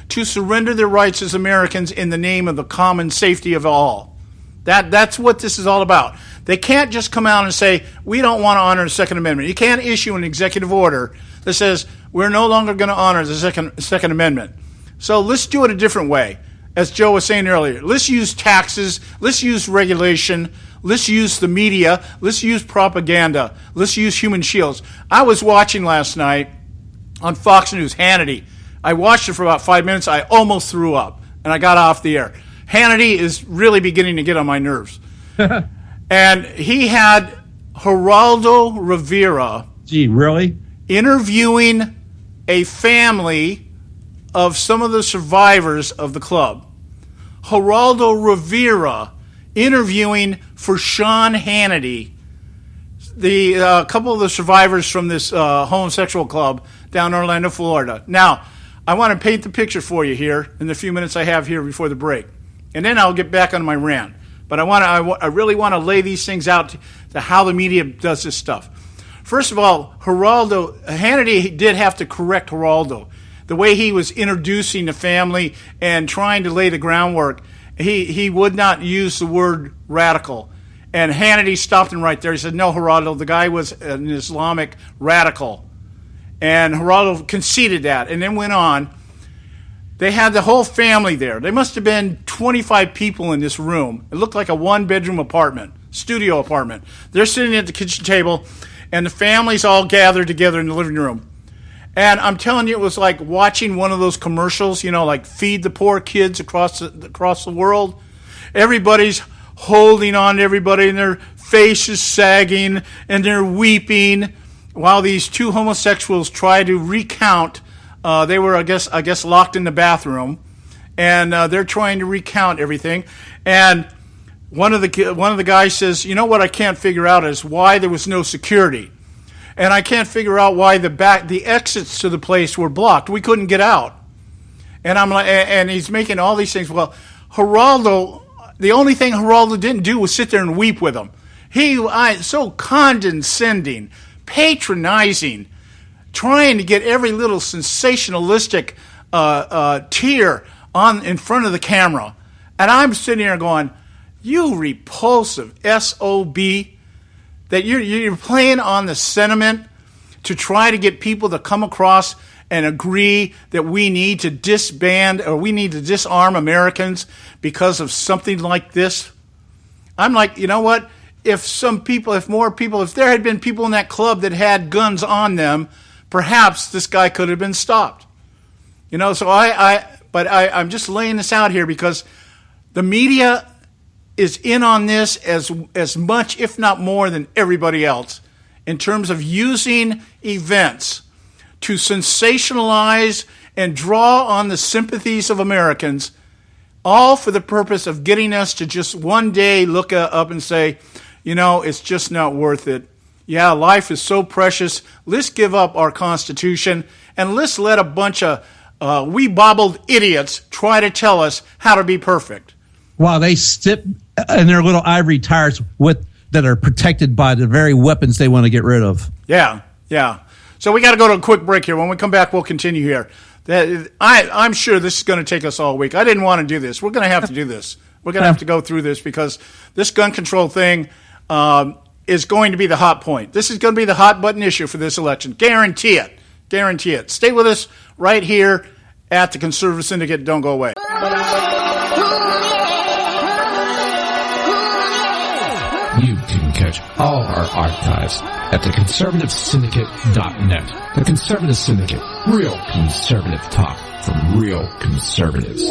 to surrender their rights as Americans in the name of the common safety of all. That's what this is all about. They can't just come out and say, we don't want to honor the Second Amendment. You can't issue an executive order that says we're no longer going to honor the Second Amendment. So let's do it a different way. As Joe was saying earlier, let's use taxes, let's use regulation, let's use the media, let's use propaganda, let's use human shields. I was watching last night on Fox News, Hannity. I watched it for about 5 minutes. I almost threw up, and I got off the air. Hannity is really beginning to get on my nerves. And he had Geraldo Rivera. Gee, really? Interviewing a family of some of the survivors of the club. Geraldo Rivera interviewing for Sean Hannity, the couple of the survivors from this homosexual club down in Orlando, Florida. Now, I want to paint the picture for you here in the few minutes I have here before the break, and then I'll get back on my rant. But I really want to lay these things out to how the media does this stuff. First of all, Hannity did have to correct Geraldo. The way he was introducing the family and trying to lay the groundwork, he would not use the word radical. And Hannity stopped him right there. He said, no, Geraldo, the guy was an Islamic radical. And Geraldo conceded that and then went on. They had the whole family there. There must have been 25 people in this room. It looked like a one-bedroom apartment, studio apartment. They're sitting at the kitchen table, and the family's all gathered together in the living room. And I'm telling you, it was like watching one of those commercials, like Feed the Poor Kids across the world. Everybody's holding on to everybody, and their faces sagging, and they're weeping, while these two homosexuals try to recount. They were, I guess, locked in the bathroom, and they're trying to recount everything. And one of the guys says, "You know what I can't figure out is why there was no security." And I can't figure out why the exits to the place were blocked. We couldn't get out. And I'm like, and he's making all these things. Well, Geraldo, the only thing Geraldo didn't do was sit there and weep with them. So condescending, patronizing, trying to get every little sensationalistic tear in front of the camera. And I'm sitting there going, you repulsive SOB. That you're playing on the sentiment to try to get people to come across and agree that we need to disband or we need to disarm Americans because of something like this. I'm like, you know what? if there had been people in that club that had guns on them, perhaps this guy could have been stopped. So I'm just laying this out here because the media is in on this as much, if not more, than everybody else in terms of using events to sensationalize and draw on the sympathies of Americans, all for the purpose of getting us to just one day look up and say, it's just not worth it. Yeah, life is so precious. Let's give up our Constitution and let's let a bunch of wee-bobbled idiots try to tell us how to be perfect. While they sit in their little ivory towers that are protected by the very weapons they want to get rid of. Yeah. So we got to go to a quick break here. When we come back, we'll continue here. I'm sure this is going to take us all week. I didn't want to do this. We're going to have to do this. We're going to have to go through this because this gun control thing is going to be the hot point. This is going to be the hot button issue for this election. Guarantee it. Guarantee it. Stay with us right here at the Conservative Syndicate. Don't go away. You can catch all our archives at theconservativesyndicate.net. The Conservative Syndicate. Real conservative talk from real conservatives.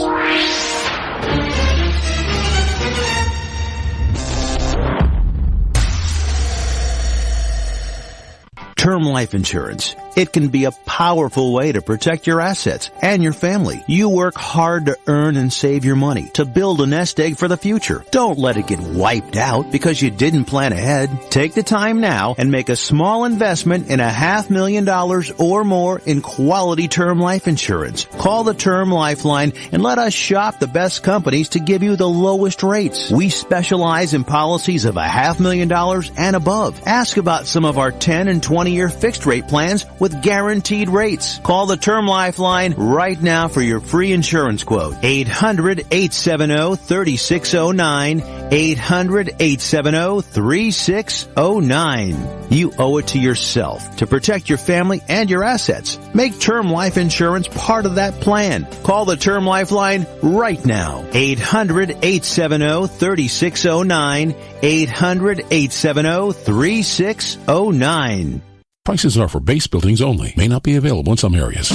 Term life insurance. It can be a powerful way to protect your assets and your family. You work hard to earn and save your money to build a nest egg for the future. Don't let it get wiped out because you didn't plan ahead. Take the time now and make a small investment in $500,000 or more in quality term life insurance. Call the Term Lifeline and let us shop the best companies to give you the lowest rates. We specialize in policies of $500,000 and above. Ask about some of our 10 and 20-year fixed rate plans with guaranteed rates. Call the Term Lifeline right now for your free insurance quote. 800-870-3609. 800-870-3609. You owe it to yourself to protect your family and your assets. Make term life insurance part of that plan. Call the Term Lifeline right now. 800-870-3609. 800-870-3609. Prices are for base buildings only. May not be available in some areas.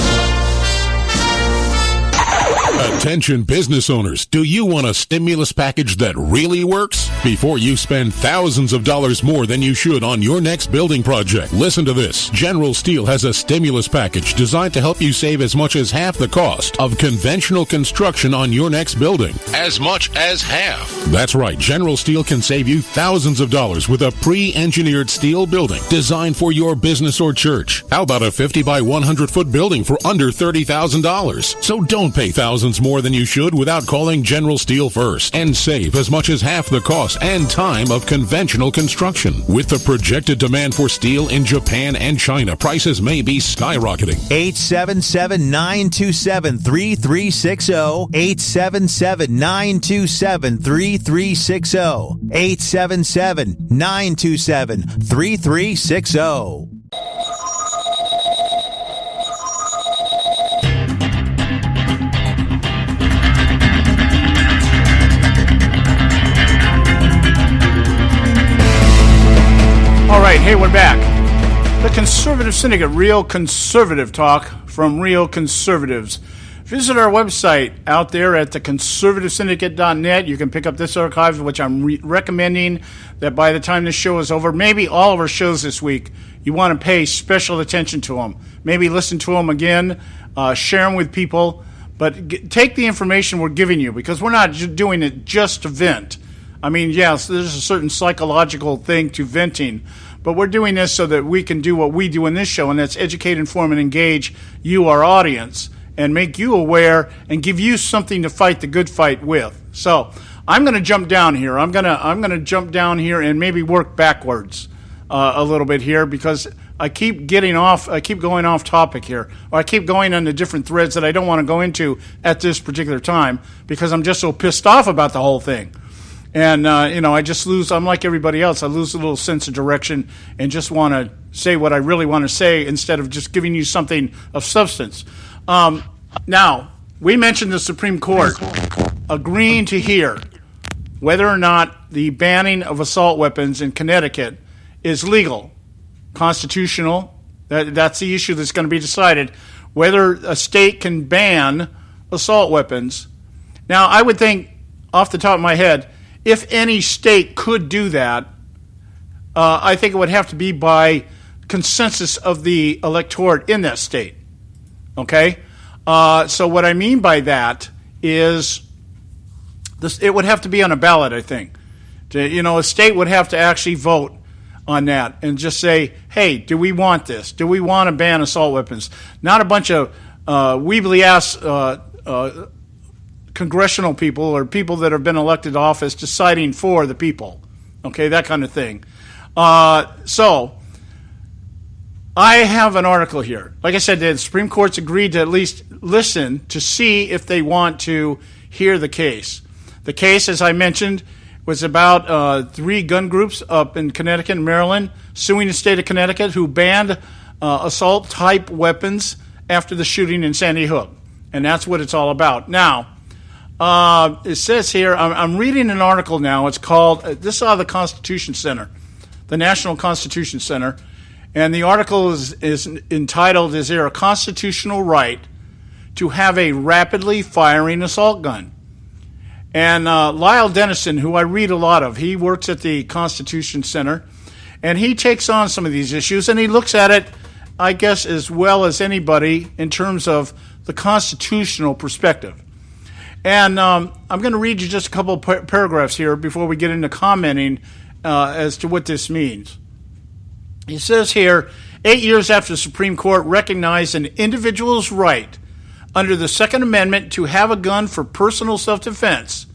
Attention business owners, do you want a stimulus package that really works? Before you spend thousands of dollars more than you should on your next building project, listen to this. General Steel has a stimulus package designed to help you save as much as half the cost of conventional construction on your next building. As much as half. That's right, General Steel can save you thousands of dollars with a pre-engineered steel building designed for your business or church. How about a 50 by 100 foot building for under $30,000? So don't pay thousands more than you should without calling General Steel first and save as much as half the cost and time of conventional construction. With the projected demand for steel in Japan and China, prices may be skyrocketing. 877-927-3360. 877-927-3360. 877-927-3360. All right, hey, we're back. The Conservative Syndicate, real conservative talk from real conservatives. Visit our website out there at theconservativesyndicate.net. You can pick up this archive, which I'm recommending that by the time this show is over, maybe all of our shows this week, you want to pay special attention to them. Maybe listen to them again, share them with people, but take the information we're giving you because we're not doing it just to vent. I mean, yes, there's a certain psychological thing to venting, but we're doing this so that we can do what we do in this show, and that's educate, inform, and engage you, our audience, and make you aware and give you something to fight the good fight with. So I'm going to jump down here. I'm going to jump down here and maybe work backwards a little bit here because I keep going off topic here, or I keep going into different threads that I don't want to go into at this particular time because I'm just so pissed off about the whole thing. And, I just lose, I'm like everybody else, I lose a little sense of direction and just want to say what I really want to say instead of just giving you something of substance. Now, we mentioned the Supreme Court agreeing to hear whether or not the banning of assault weapons in Connecticut is legal, constitutional. That's the issue that's going to be decided, whether a state can ban assault weapons. Now, I would think, off the top of my head, if any state could do that, I think it would have to be by consensus of the electorate in that state. Okay? So what I mean by that is it would have to be on a ballot, I think. A state would have to actually vote on that and just say, hey, do we want this? Do we want to ban assault weapons? Not a bunch of weebly-ass congressional people or people that have been elected to office deciding for the people. Okay, that kind of thing. So I have an article here. Like I said, the Supreme Court's agreed to at least listen to see if they want to hear the case. The case, as I mentioned, was about 3 gun groups up in Connecticut and Maryland suing the state of Connecticut who banned assault-type weapons after the shooting in Sandy Hook. And that's what it's all about. Now, it says here, I'm reading an article now. It's called, this is out of the Constitution Center, the National Constitution Center. And the article is entitled, Is There a Constitutional Right to Have a Rapidly Firing Assault Gun? And Lyle Dennison, who I read a lot of, he works at the Constitution Center, and he takes on some of these issues, and he looks at it, I guess, as well as anybody in terms of the constitutional perspective. And I'm going to read you just a couple of paragraphs here before we get into commenting as to what this means. He says here, 8 years after the Supreme Court recognized an individual's right under the Second Amendment to have a gun for personal self-defense,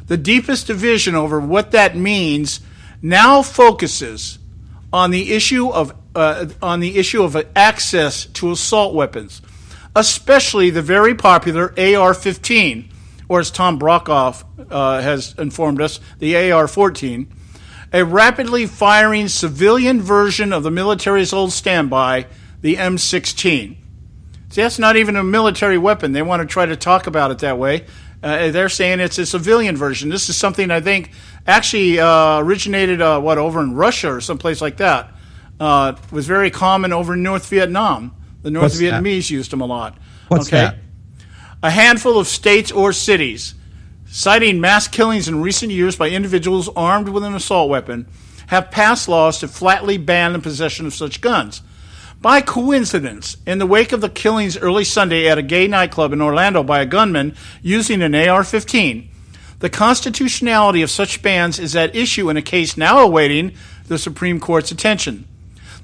the deepest division over what that means now focuses on the issue of access to assault weapons, especially the very popular AR-15, or as Tom Brokaw has informed us, the AR-14, a rapidly firing civilian version of the military's old standby, the M16. See, that's not even a military weapon. They want to try to talk about it that way. They're saying it's a civilian version. This is something I think actually originated, over in Russia or someplace like that. Was very common over in North Vietnam. The North Vietnamese used them a lot. What's that? A handful of states or cities, citing mass killings in recent years by individuals armed with an assault weapon, have passed laws to flatly ban the possession of such guns. By coincidence, in the wake of the killings early Sunday at a gay nightclub in Orlando by a gunman using an AR-15, the constitutionality of such bans is at issue in a case now awaiting the Supreme Court's attention.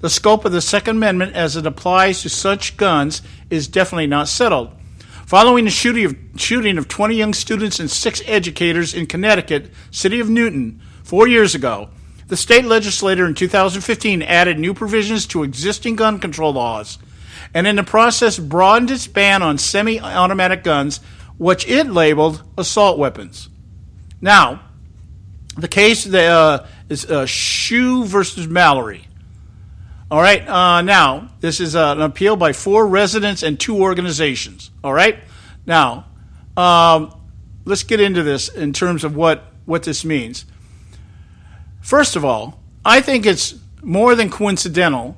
The scope of the Second Amendment as it applies to such guns is definitely not settled. Following the shooting of 20 young students and 6 educators in Connecticut, city of Newton, 4 years ago, the state legislature in 2015 added new provisions to existing gun control laws, and in the process broadened its ban on semi-automatic guns, which it labeled assault weapons. Now, the case is Shue versus Mallory. All right, now, this is an appeal by 4 residents and 2 organizations. All right, now, let's get into this in terms of what this means. First of all, I think it's more than coincidental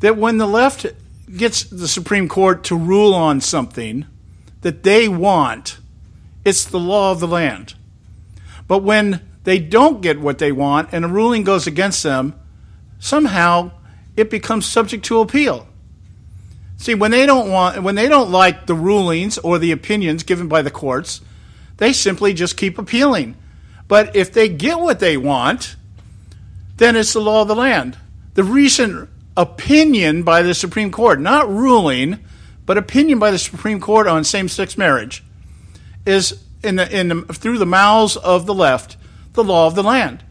that when the left gets the Supreme Court to rule on something that they want, it's the law of the land. But when they don't get what they want and a ruling goes against them, somehow it becomes subject to appeal. See, when they don't like the rulings or the opinions given by the courts, they simply just keep appealing. But if they get what they want, then it's the law of the land. The recent opinion by the Supreme Court, not ruling, but opinion by the Supreme Court on same-sex marriage, is through the mouths of the left, the law of the land.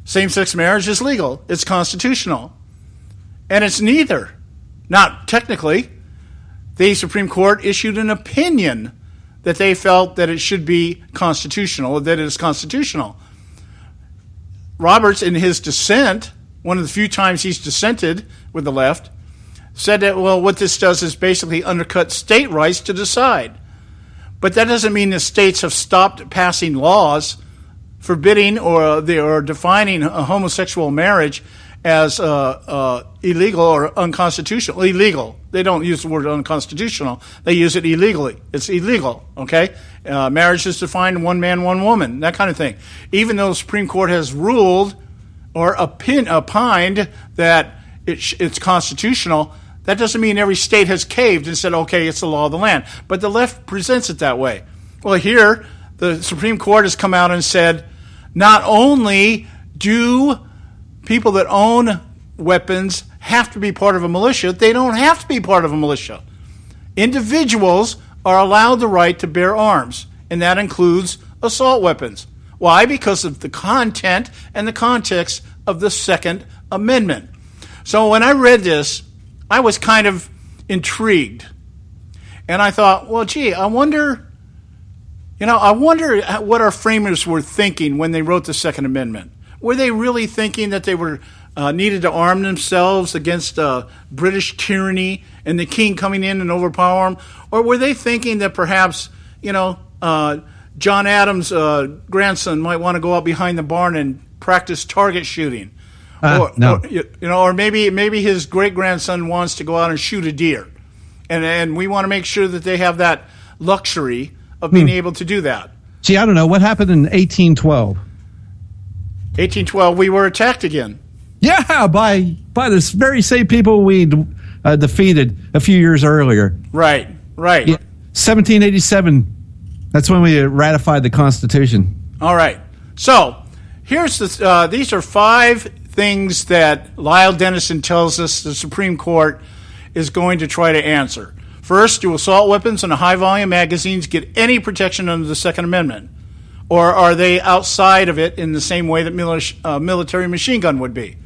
Same-sex marriage is legal. It's constitutional. And it's neither. Not technically. The Supreme Court issued an opinion that they felt that it should be constitutional, that it is constitutional. Roberts, in his dissent, one of the few times he's dissented with the left, said that, well, what this does is basically undercut state rights to decide. But that doesn't mean the states have stopped passing laws forbidding or defining a homosexual marriage as illegal or unconstitutional. Illegal. They don't use the word unconstitutional. They use it illegally. It's illegal, okay? Marriage is defined one man, one woman, that kind of thing. Even though the Supreme Court has ruled or opined that it's constitutional, that doesn't mean every state has caved and said, okay, it's the law of the land. But the left presents it that way. Well, here, the Supreme Court has come out and said, not only do people that own weapons have to be part of a militia, they don't have to be part of a militia. Individuals are allowed the right to bear arms, and that includes assault weapons. Why? Because of the content and the context of the Second Amendment. So when I read this, I was kind of intrigued. And I thought, well, gee, I wonder what our framers were thinking when they wrote the Second Amendment. Were they really thinking that they were needed to arm themselves against British tyranny and the king coming in and overpower them? Or were they thinking that perhaps, John Adams' grandson might want to go out behind the barn and practice target shooting? No. Or maybe his great-grandson wants to go out and shoot a deer. And we want to make sure that they have that luxury of being able to do that. Gee, I don't know. What happened in 1812? 1812, we were attacked again. Yeah, by the very same people we defeated a few years earlier. Right. Yeah, 1787, that's when we ratified the Constitution. All right. So, here's these are 5 things that Lyle Dennison tells us the Supreme Court is going to try to answer. First, do assault weapons and high-volume magazines get any protection under the Second Amendment? Or are they outside of it in the same way that military machine gun would be?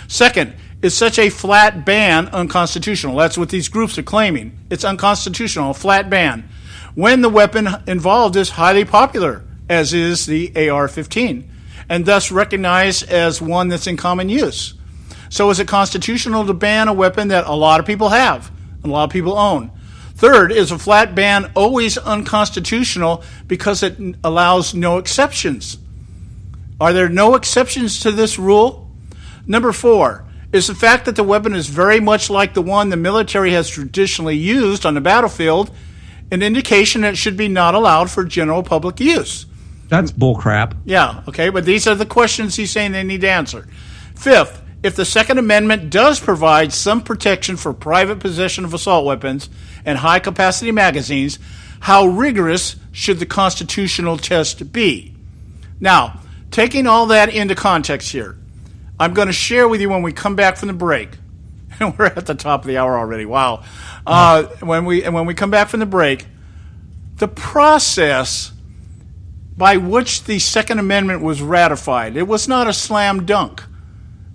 Second, is such a flat ban unconstitutional? That's what these groups are claiming. It's unconstitutional, a flat ban, when the weapon involved is highly popular, as is the AR-15, and thus recognized as one that's in common use. So is it constitutional to ban a weapon that a lot of people have and a lot of people own? Third, is a flat ban always unconstitutional because it allows no exceptions? Are there no exceptions to this rule? Number 4, is the fact that the weapon is very much like the one the military has traditionally used on the battlefield an indication that it should be not allowed for general public use? That's bullcrap. Yeah, okay, but these are the questions he's saying they need to answer. Fifth, if the Second Amendment does provide some protection for private possession of assault weapons and high-capacity magazines, how rigorous should the constitutional test be? Now, taking all that into context here, I'm going to share with you when we come back from the break. And we're at the top of the hour already. Wow. When we come back from the break, the process by which the Second Amendment was ratified, it was not a slam dunk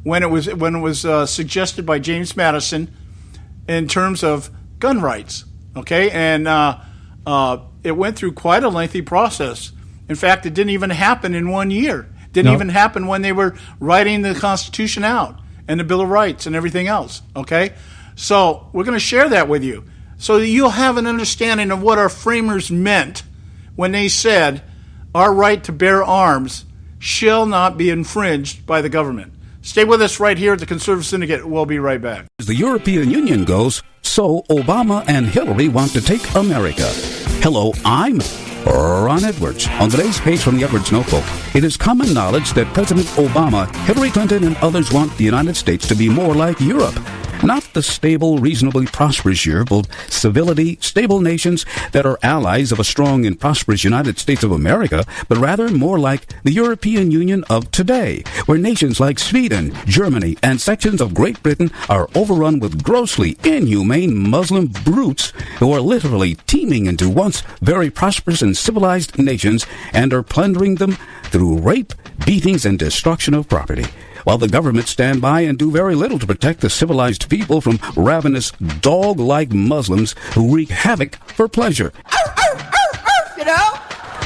when it was suggested by James Madison in terms of gun rights. Okay, and it went through quite a lengthy process. In fact, it didn't even happen in 1 year. Didn't even happen when they were writing the Constitution out and the Bill of Rights and everything else, okay? So we're going to share that with you so that you'll have an understanding of what our framers meant when they said our right to bear arms shall not be infringed by the government. Stay with us right here at the Conservative Syndicate. We'll be right back. As the European Union goes, so Obama and Hillary want to take America. Hello, I'm Ron Edwards. On today's page from the Edwards Notebook, it is common knowledge that President Obama, Hillary Clinton, and others want the United States to be more like Europe. Not the stable, reasonably prosperous Europe of civility, stable nations that are allies of a strong and prosperous United States of America, but rather more like the European Union of today, where nations like Sweden, Germany, and sections of Great Britain are overrun with grossly inhumane Muslim brutes who are literally teeming into once very prosperous and civilized nations and are plundering them through rape, beatings, and destruction of property, while the government stand by and do very little to protect the civilized people from ravenous, dog-like Muslims who wreak havoc for pleasure. You know?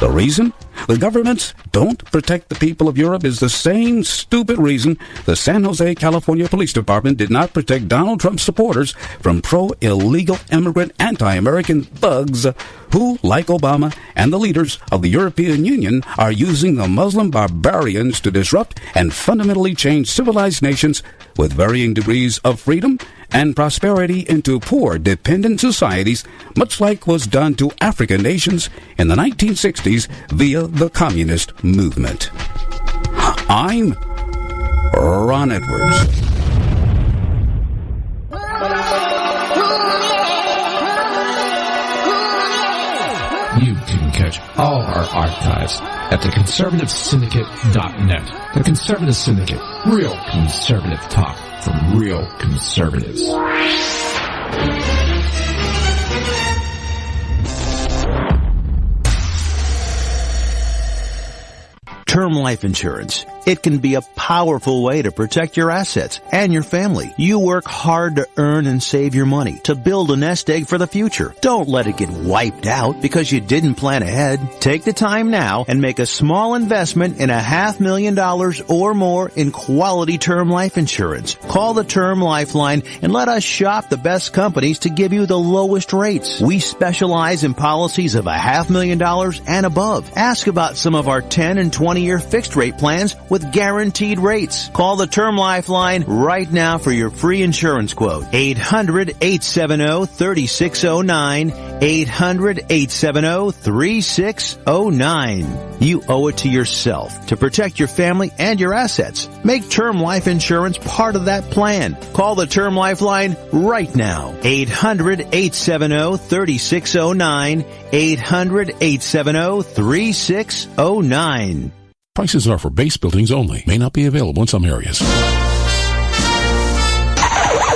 The reason? The governments don't protect the people of Europe is the same stupid reason the San Jose, California Police Department did not protect Donald Trump supporters from pro-illegal immigrant anti-American thugs who, like Obama and the leaders of the European Union, are using the Muslim barbarians to disrupt and fundamentally change civilized nations with varying degrees of freedom and prosperity into poor, dependent societies, much like was done to African nations in the 1960s via the communist movement. I'm Ron Edwards. You can catch all our archives at theconservativesyndicate.net. The Conservative Syndicate. Real conservative talk from real conservatives. Term life insurance. It can be a powerful way to protect your assets and your family. You work hard to earn and save your money to build a nest egg for the future. Don't let it get wiped out because you didn't plan ahead. Take the time now and make a small investment in $500,000 or more in quality term life insurance. Call the Term Lifeline and let us shop the best companies to give you the lowest rates. We specialize in policies of $500,000 and above. Ask about some of our 10 and 20-year fixed rate plans with guaranteed rates. Call the Term Lifeline right now for your free insurance quote. 800-870-3609. 800-870-3609. You owe it to yourself to protect your family and your assets. Make term life insurance part of that plan. Call the Term Lifeline right now. 800-870-3609. 800-870-3609. Prices are for base buildings only. May not be available in some areas.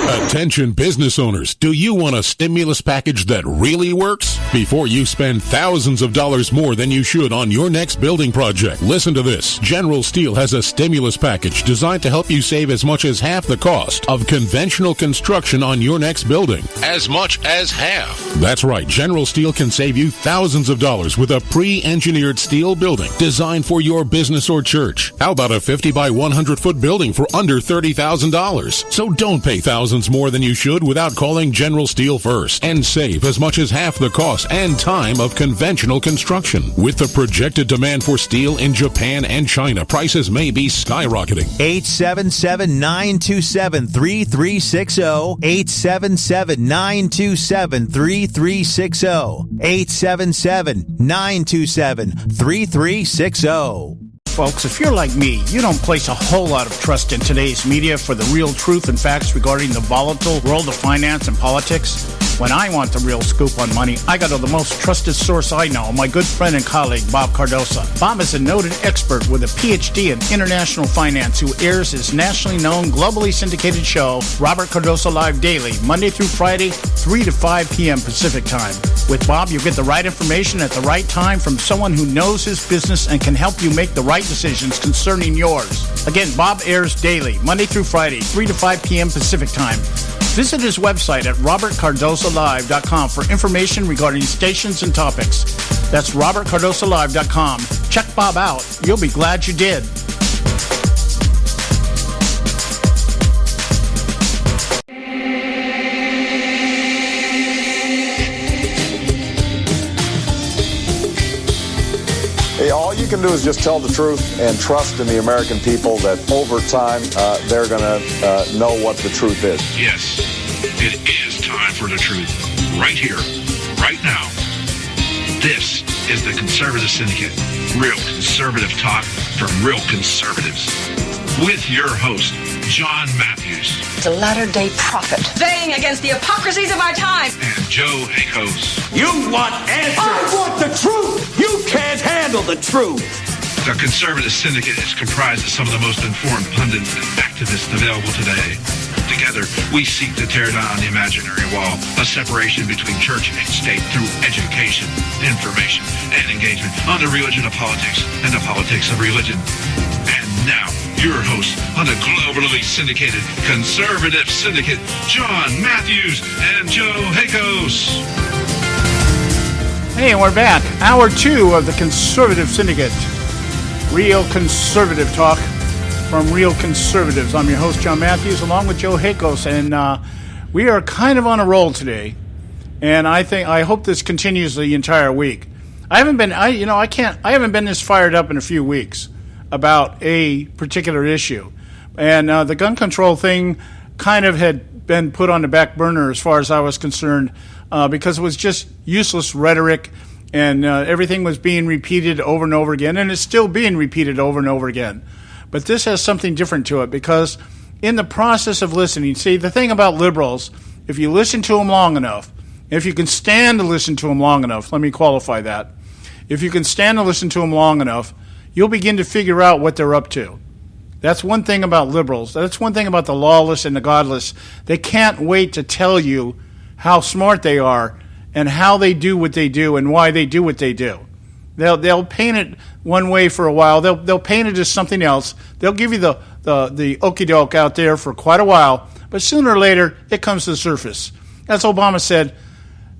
Attention business owners, do you want a stimulus package that really works? Before you spend thousands of dollars more than you should on your next building project, listen to this. General Steel has a stimulus package designed to help you save as much as half the cost of conventional construction on your next building. As much as half. That's right, General Steel can save you thousands of dollars with a pre-engineered steel building designed for your business or church. How about a 50 by 100 foot building for under $30,000? So don't pay thousands more than you should without calling General Steel first and save as much as half the cost and time of conventional construction. With the projected demand for steel in Japan and China, prices may be skyrocketing. 877-927-3360. 877-927-3360. 877-927-3360. Folks, if you're like me, you don't place a whole lot of trust in today's media for the real truth and facts regarding the volatile world of finance and politics. When I want the real scoop on money, I go to the most trusted source I know, my good friend and colleague, Bob Cardosa. Bob is a noted expert with a PhD in international finance who airs his nationally known, globally syndicated show, Robert Cardosa Live Daily, Monday through Friday, 3 to 5 p.m. Pacific Time. With Bob, you get the right information at the right time from someone who knows his business and can help you make the right decisions concerning yours. Again, Bob airs daily, Monday through Friday, 3 to 5 p.m. Pacific Time. Visit his website at robertcardosalive.com for information regarding stations and topics. That's robertcardosalive.com. Check Bob out. You'll be glad you did. Hey, all you can do is just tell the truth and trust in the American people that over time they're going to know what the truth is. Yes, it is time for the truth. Right here, right now. This is the Conservative Syndicate. Real conservative talk from real conservatives. With your host, John Matthews. The latter-day prophet, baying against the hypocrisies of our time. And Joe Hakos. You want answers. I want the truth. You can't handle the truth. The Conservative Syndicate is comprised of some of the most informed pundits and activists available today. Together, we seek to tear down the imaginary wall, a separation between church and state through education, information, and engagement on the religion of politics and the politics of religion. And now, your host on the globally syndicated Conservative Syndicate, John Matthews and Joe Hakos. Hey, and we're back. Hour 2 of the Conservative Syndicate. Real conservative talk from Real Conservatives. I'm your host, John Matthews, along with Joe Hakos, and we are kind of on a roll today. And I hope this continues the entire week. I haven't been this fired up in a few weeks about a particular issue. And the gun control thing kind of had been put on the back burner as far as I was concerned, because it was just useless rhetoric, and everything was being repeated over and over again, and it's still being repeated over and over again. But this has something different to it, because in the process of listening, see, the thing about liberals, if you listen to them long enough, if you can stand to listen to them long enough, let me qualify that. If you can stand to listen to them long enough, you'll begin to figure out what they're up to. That's one thing about liberals. That's one thing about the lawless and the godless. They can't wait to tell you how smart they are and how they do what they do and why they do what they do. They'll paint it one way for a while. They'll paint it as something else. They'll give you the okie doke out there for quite a while, but sooner or later it comes to the surface. As Obama said,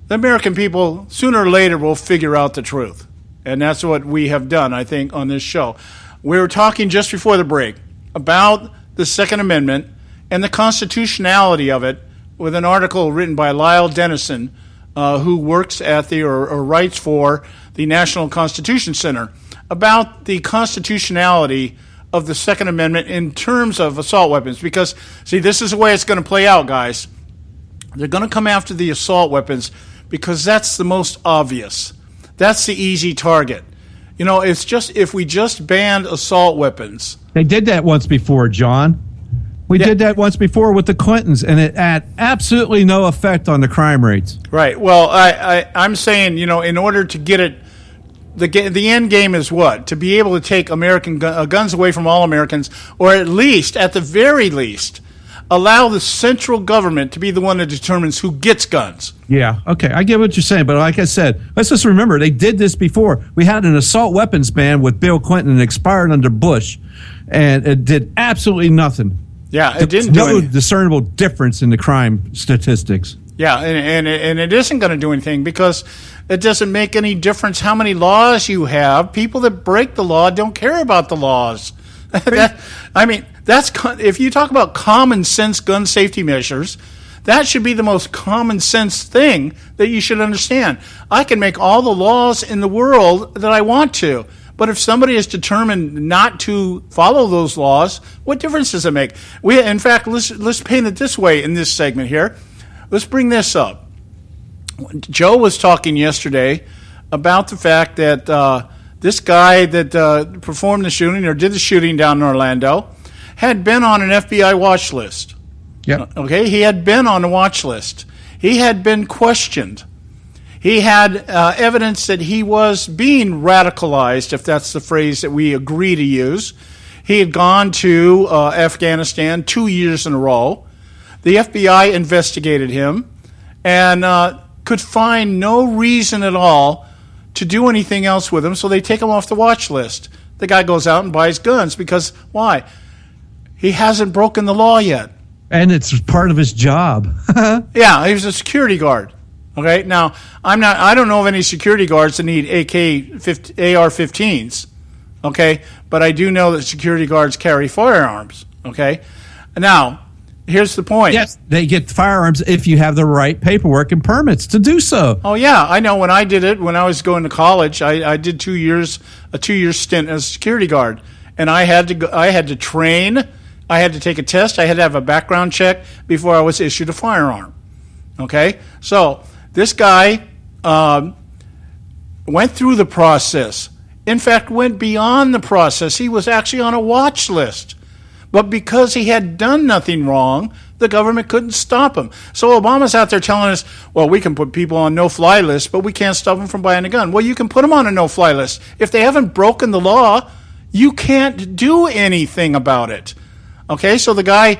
the American people sooner or later will figure out the truth. And that's what we have done, I think, on this show. We were talking just before the break about the Second Amendment and the constitutionality of it with an article written by Lyle Dennison, who works at or writes for the National Constitution Center, about the constitutionality of the Second Amendment in terms of assault weapons. Because, see, this is the way it's going to play out, guys. They're going to come after the assault weapons because that's the most obvious. That's the easy target. You know, it's just if we just banned assault weapons. They did that once before, John. We did that once before with the Clintons, and it had absolutely no effect on the crime rates. Right. Well, I'm saying, you know, in order to get it, the end game is what? To be able to take American guns away from all Americans, or at the very least, allow the central government to be the one that determines who gets guns. Yeah, okay, I get what you're saying, but like I said, let's just remember, they did this before. We had an assault weapons ban with Bill Clinton, and it expired under Bush, and it did absolutely nothing. Yeah, it didn't do no anything. discernible difference in the crime statistics. Yeah, and it isn't going to do anything because it doesn't make any difference how many laws you have. People that break the law don't care about the laws. If you talk about common sense gun safety measures, that should be the most common sense thing that you should understand. I can make all the laws in the world that I want to, but if somebody is determined not to follow those laws, what difference does it make? In fact, let's paint it this way in this segment here. Let's bring this up. Joe was talking yesterday about the fact that this guy that performed the shooting or did the shooting down in Orlando had been on an FBI watch list. Yeah. Okay, he had been on the watch list. He had been questioned. He had evidence that he was being radicalized, if that's the phrase that we agree to use. He had gone to Afghanistan 2 years in a row. The FBI investigated him and could find no reason at all to do anything else with him, so they take him off the watch list. The guy goes out and buys guns because, why? He hasn't broken the law yet. And it's part of his job. Yeah, he was a security guard. Okay, now I don't know of any security guards that need AR-15s. Okay, but I do know that security guards carry firearms. Okay, now here's the point. Yes, they get firearms if you have the right paperwork and permits to do so. Oh yeah, I know. When I did it, when I was going to college, I did 2 years, a 2-year stint as a security guard, and I had to train. I had to take a test. I had to have a background check before I was issued a firearm. Okay, so this guy went through the process. In fact, went beyond the process. He was actually on a watch list. But because he had done nothing wrong, the government couldn't stop him. So Obama's out there telling us, well, we can put people on no-fly lists, but we can't stop them from buying a gun. Well, you can put them on a no-fly list. If they haven't broken the law, you can't do anything about it. Okay, so the guy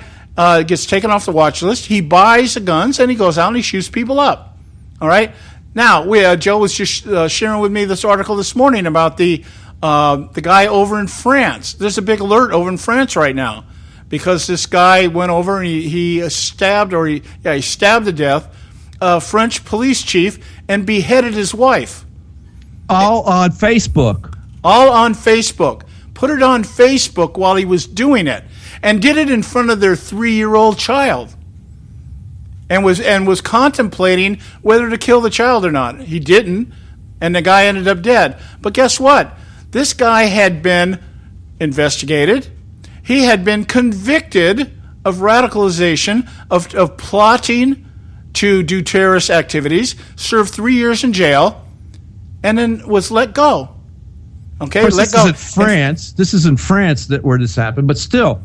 gets taken off the watch list. He buys the guns, and he goes out and he shoots people up. All right? Now, Joe was just sharing with me this article this morning about the guy over in France. There's a big alert over in France right now because this guy went over and he stabbed to death a French police chief and beheaded his wife. All on Facebook. All on Facebook. Put it on Facebook while he was doing it, and did it in front of their 3-year-old child, and was contemplating whether to kill the child or not. He didn't, and the guy ended up dead. But guess what? This guy had been investigated. He had been convicted of radicalization, of plotting to do terrorist activities, served 3 years in jail, and then was let go. Okay, let go. This is in France where this happened, but still,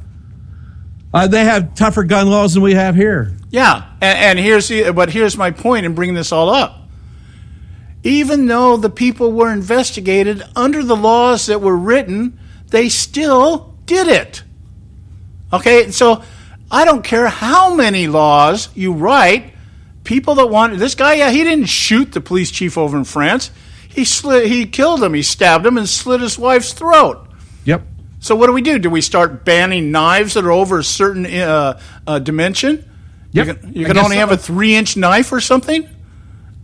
they have tougher gun laws than we have here. Yeah, and here's my point in bringing this all up. Even though the people were investigated under the laws that were written, they still did it. Okay, so I don't care how many laws you write. People that want this guy, he didn't shoot the police chief over in France. He killed him. He stabbed him and slit his wife's throat. Yep. So what do? Do we start banning knives that are over a certain dimension? Yep. You can only have a 3-inch knife or something?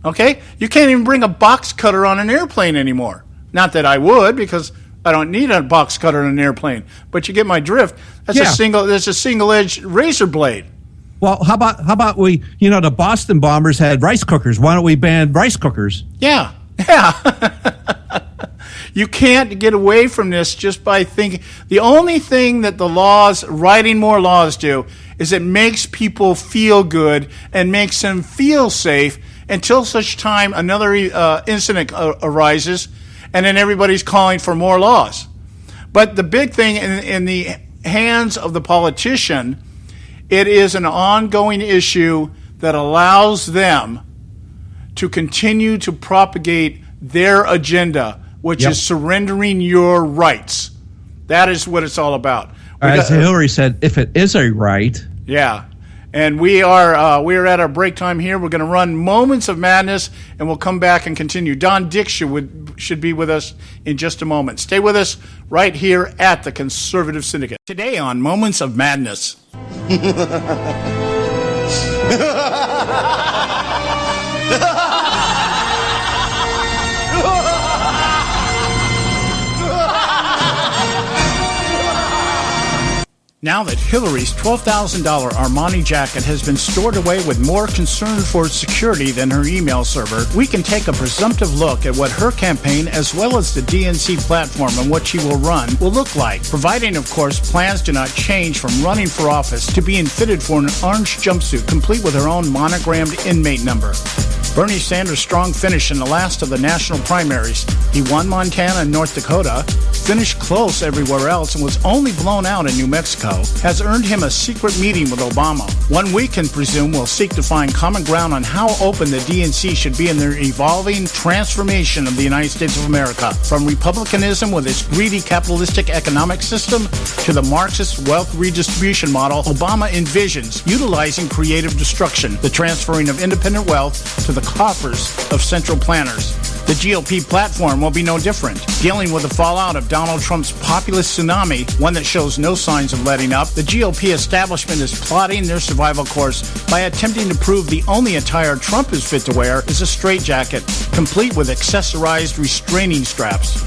Okay? You can't even bring a box cutter on an airplane anymore. Not that I would, because I don't need a box cutter on an airplane. But you get my drift. That's a single-edged razor blade. Well, how about we, the Boston bombers had rice cookers. Why don't we ban rice cookers? Yeah. You can't get away from this just by thinking. The only thing that writing more laws do is it makes people feel good and makes them feel safe until such time another incident arises, and then everybody's calling for more laws. But the big thing in the hands of the politician, it is an ongoing issue that allows them to continue to propagate their agenda, which is surrendering your rights. That is what it's all about. As Hillary said, if it is a right. Yeah. And we are at our break time here. We're going to run Moments of Madness, and we'll come back and continue. Don Dick should be with us in just a moment. Stay with us right here at the Conservative Syndicate. Today on Moments of Madness. Now that Hillary's $12,000 Armani jacket has been stored away with more concern for its security than her email server, we can take a presumptive look at what her campaign, as well as the DNC platform and what she will run, will look like, providing, of course, plans do not change from running for office to being fitted for an orange jumpsuit complete with her own monogrammed inmate number. Bernie Sanders' strong finish in the last of the national primaries. He won Montana and North Dakota, finished close everywhere else, and was only blown out in New Mexico, has earned him a secret meeting with Obama. One we can presume will seek to find common ground on how open the DNC should be in their evolving transformation of the United States of America, from republicanism with its greedy capitalistic economic system to the Marxist wealth redistribution model Obama envisions, utilizing creative destruction, the transferring of independent wealth to the coffers of central planners. The GOP platform will be no different, dealing with the fallout of Donald Trump's populist tsunami, one that shows no signs of letting up. The GOP establishment is plotting their survival course by attempting to prove the only attire Trump is fit to wear is a straitjacket, complete with accessorized restraining straps.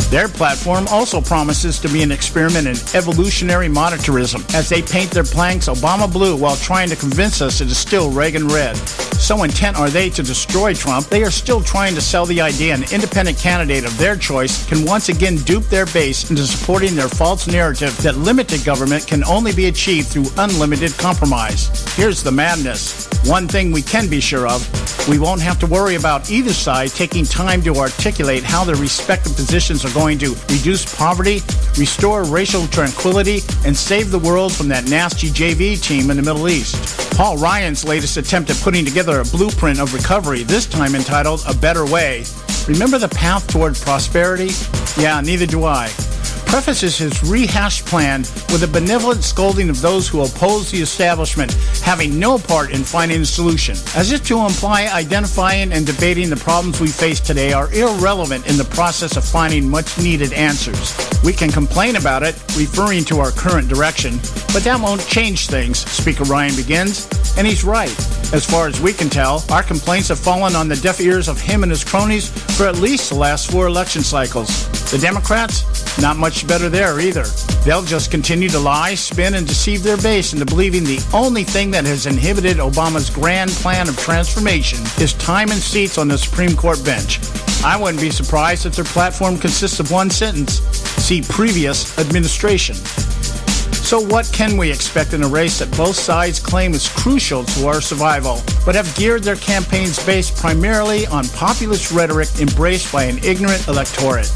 Their platform also promises to be an experiment in evolutionary monetarism, as they paint their planks Obama blue while trying to convince us it is still Reagan red. So intent are they to destroy Trump, they are still trying to sell the idea an independent candidate of their choice can once again dupe their base into supporting their false narrative that limited government can only be achieved through unlimited compromise. Here's the madness. One thing we can be sure of, we won't have to worry about either side taking time to articulate how their respective positions are going to reduce poverty, restore racial tranquility, and save the world from that nasty JV team in the Middle East. Paul Ryan's latest attempt at putting together a blueprint of recovery, this time entitled A Better Way. Remember the path toward prosperity? Yeah, neither do I. Prefaces his rehashed plan with a benevolent scolding of those who oppose the establishment, having no part in finding a solution, as if to imply identifying and debating the problems we face today are irrelevant in the process of finding much-needed answers. We can complain about it, referring to our current direction, but that won't change things, Speaker Ryan begins, and he's right. As far as we can tell, our complaints have fallen on the deaf ears of him and his cronies for at least the last 4 election cycles. The Democrats, not much better there either. They'll just continue to lie, spin, and deceive their base into believing the only thing that has inhibited Obama's grand plan of transformation is time and seats on the Supreme Court bench. I wouldn't be surprised if their platform consists of one sentence: see previous administration. So what can we expect in a race that both sides claim is crucial to our survival, but have geared their campaigns based primarily on populist rhetoric embraced by an ignorant electorate?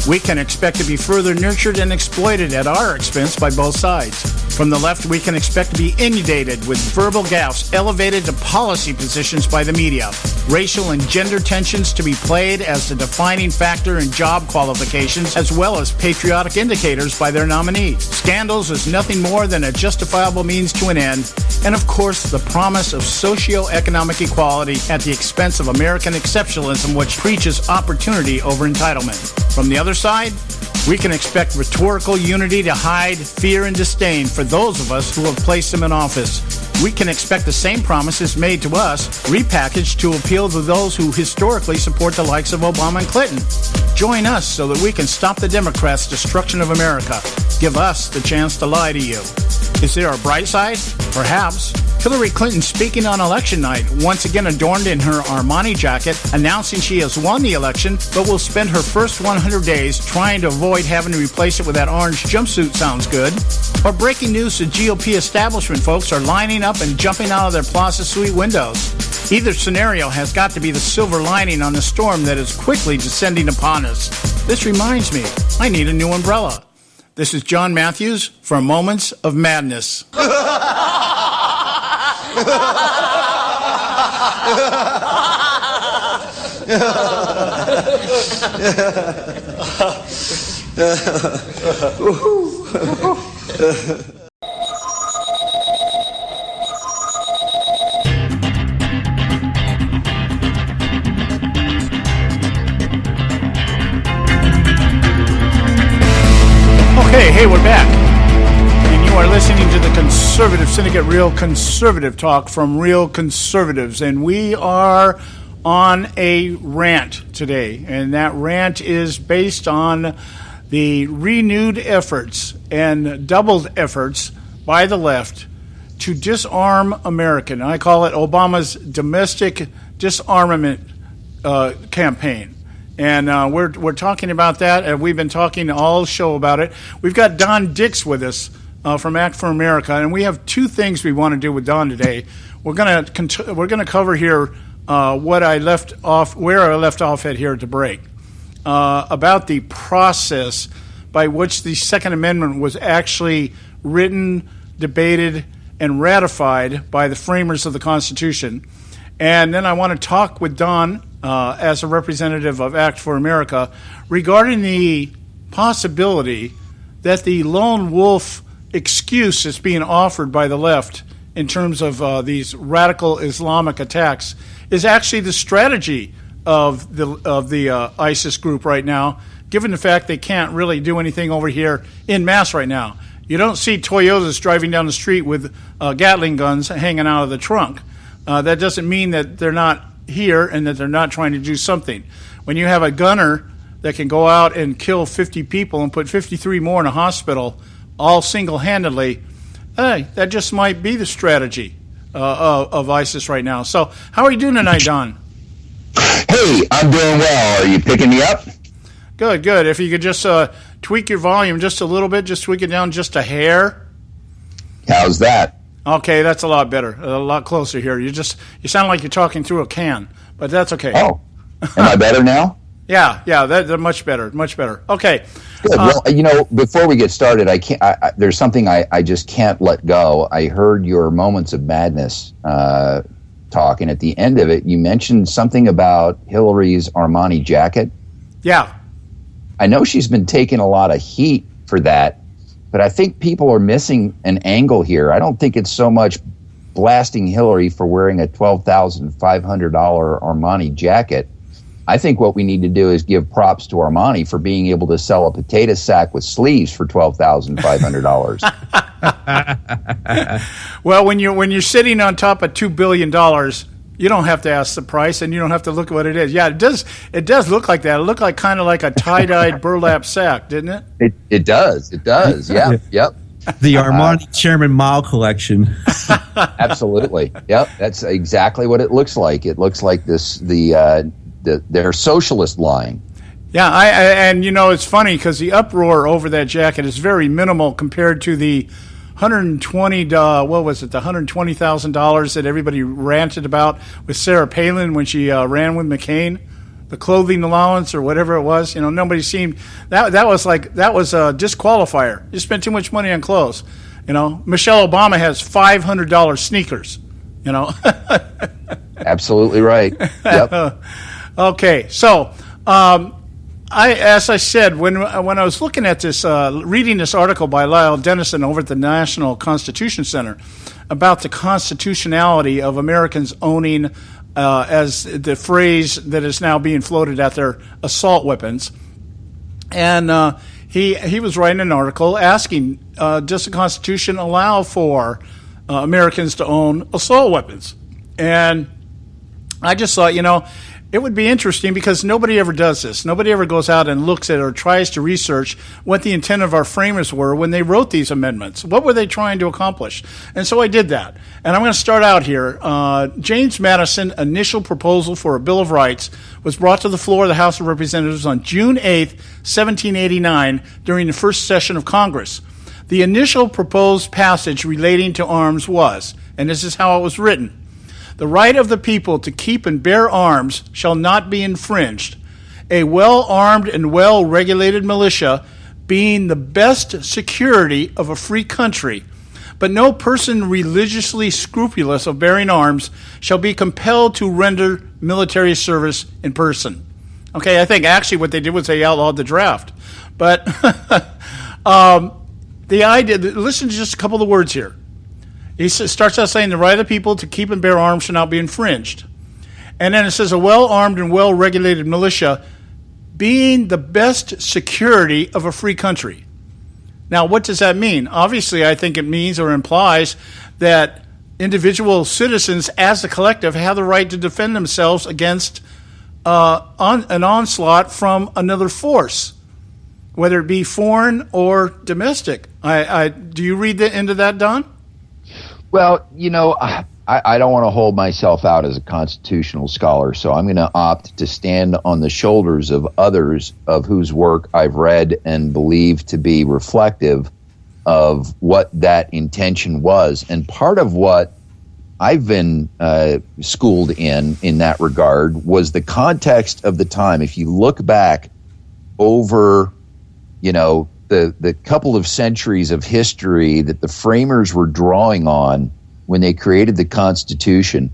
We can expect to be further nurtured and exploited at our expense by both sides. From the left, we can expect to be inundated with verbal gaffes elevated to policy positions by the media, racial and gender tensions to be played as the defining factor in job qualifications, as well as patriotic indicators by their nominee. Scandals is nothing more than a justifiable means to an end, and of course, the promise of socio-economic equality at the expense of American exceptionalism, which preaches opportunity over entitlement. From the other side, we can expect rhetorical unity to hide fear and disdain for those of us who have placed them in office. We can expect the same promises made to us, repackaged to appeal to those who historically support the likes of Obama and Clinton. Join us so that we can stop the Democrats' destruction of America. Give us the chance to lie to you. Is there a bright side? Perhaps. Hillary Clinton speaking on election night, once again adorned in her Armani jacket, announcing she has won the election, but will spend her first 100 days trying to avoid having to replace it with that orange jumpsuit. Sounds good. Or breaking news, the GOP establishment folks are lining up and jumping out of their Plaza Suite windows. Either scenario has got to be the silver lining on the storm that is quickly descending upon us. This reminds me, I need a new umbrella. This is John Matthews for Moments of Madness. Okay, hey, we're back. And you are listening to the Conservative Syndicate, Real Conservative Talk from Real Conservatives. And we are on a rant today. And that rant is based on the renewed efforts and doubled efforts by the left to disarm America. I call it Obama's domestic disarmament campaign. And we're talking about that, and we've been talking all show about it. We've got Don Dix with us from Act for America, and we have 2 things we want to do with Don today. We're gonna cover here where I left off at here at the break about the process by which the Second Amendment was actually written, debated, and ratified by the framers of the Constitution. And then I want to talk with Don as a representative of Act for America regarding the possibility that the lone wolf excuse that's being offered by the left in terms of these radical Islamic attacks is actually the strategy of the ISIS group right now, given the fact they can't really do anything over here en masse right now. You don't see Toyotas driving down the street with Gatling guns hanging out of the trunk. That doesn't mean that they're not here and that they're not trying to do something. When you have a gunner that can go out and kill 50 people and put 53 more in a hospital, all single-handedly, that just might be the strategy of ISIS right now. So how are you doing tonight, Don? Hey, I'm doing well. Are you picking me up? Good. If you could just tweak your volume just a little bit, just tweak it down just a hair. How's that? Okay, that's a lot better, a lot closer here. You sound like you're talking through a can, but that's okay. Oh, am I better now? Yeah, they're much better. Okay. Good. Well, before we get started, there's something I just can't let go. I heard your Moments of Madness talk, and at the end of it, you mentioned something about Hillary's Armani jacket. Yeah. I know she's been taking a lot of heat for that, but I think people are missing an angle here. I don't think it's so much blasting Hillary for wearing a $12,500 Armani jacket. I think what we need to do is give props to Armani for being able to sell a potato sack with sleeves for $12,500. Well, when you're sitting on top of $2 billion, you don't have to ask the price, and you don't have to look at what it is. Yeah, it does look like that. It looked like kind of like a tie-dyed burlap sack, didn't it? It does. Yeah. Yep. The Armani Chairman Mao collection. Absolutely. Yep. That's exactly what it looks like. It looks like their socialist line. Yeah, and it's funny because the uproar over that jacket is very minimal compared to the $120,000 that everybody ranted about with Sarah Palin when she ran with McCain, the clothing allowance or whatever it was. Nobody seemed that was a disqualifier. You spent too much money on clothes. Michelle Obama has $500 sneakers. Absolutely right. Yep. Okay, so as I said, when I was looking at this, reading this article by Lyle Dennison over at the National Constitution Center about the constitutionality of Americans owning, as the phrase that is now being floated out there, assault weapons, and he was writing an article asking, does the Constitution allow for Americans to own assault weapons? And I just thought, it would be interesting because nobody ever does this. Nobody ever goes out and looks at or tries to research what the intent of our framers were when they wrote these amendments. What were they trying to accomplish? And so I did that. And I'm going to start out here. James Madison's initial proposal for a Bill of Rights was brought to the floor of the House of Representatives on June 8th, 1789, during the first session of Congress. The initial proposed passage relating to arms was, and this is how it was written, "The right of the people to keep and bear arms shall not be infringed. A well-armed and well-regulated militia being the best security of a free country, but no person religiously scrupulous of bearing arms shall be compelled to render military service in person." Okay, I think actually what they did was they outlawed the draft. But the idea, listen to just a couple of the words here. He starts out saying the right of the people to keep and bear arms shall not be infringed. And then it says a well-armed and well-regulated militia being the best security of a free country. Now, what does that mean? Obviously, I think it means or implies that individual citizens as a collective have the right to defend themselves against an onslaught from another force, whether it be foreign or domestic. Do you read into that, Don? Well, I don't want to hold myself out as a constitutional scholar, so I'm going to opt to stand on the shoulders of others of whose work I've read and believe to be reflective of what that intention was. And part of what I've been schooled in that regard was the context of the time. If you look back over, the couple of centuries of history that the framers were drawing on when they created the Constitution,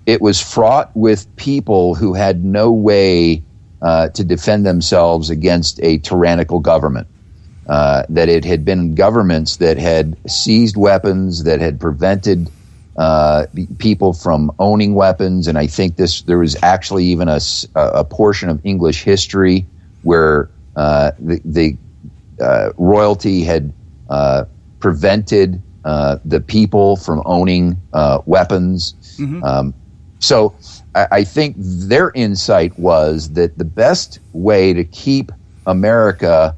it was fraught with people who had no way to defend themselves against a tyrannical government. That it had been governments that had seized weapons, that had prevented people from owning weapons, and I think there was actually even a portion of English history where the royalty had prevented the people from owning weapons. Mm-hmm. So I think their insight was that the best way to keep America,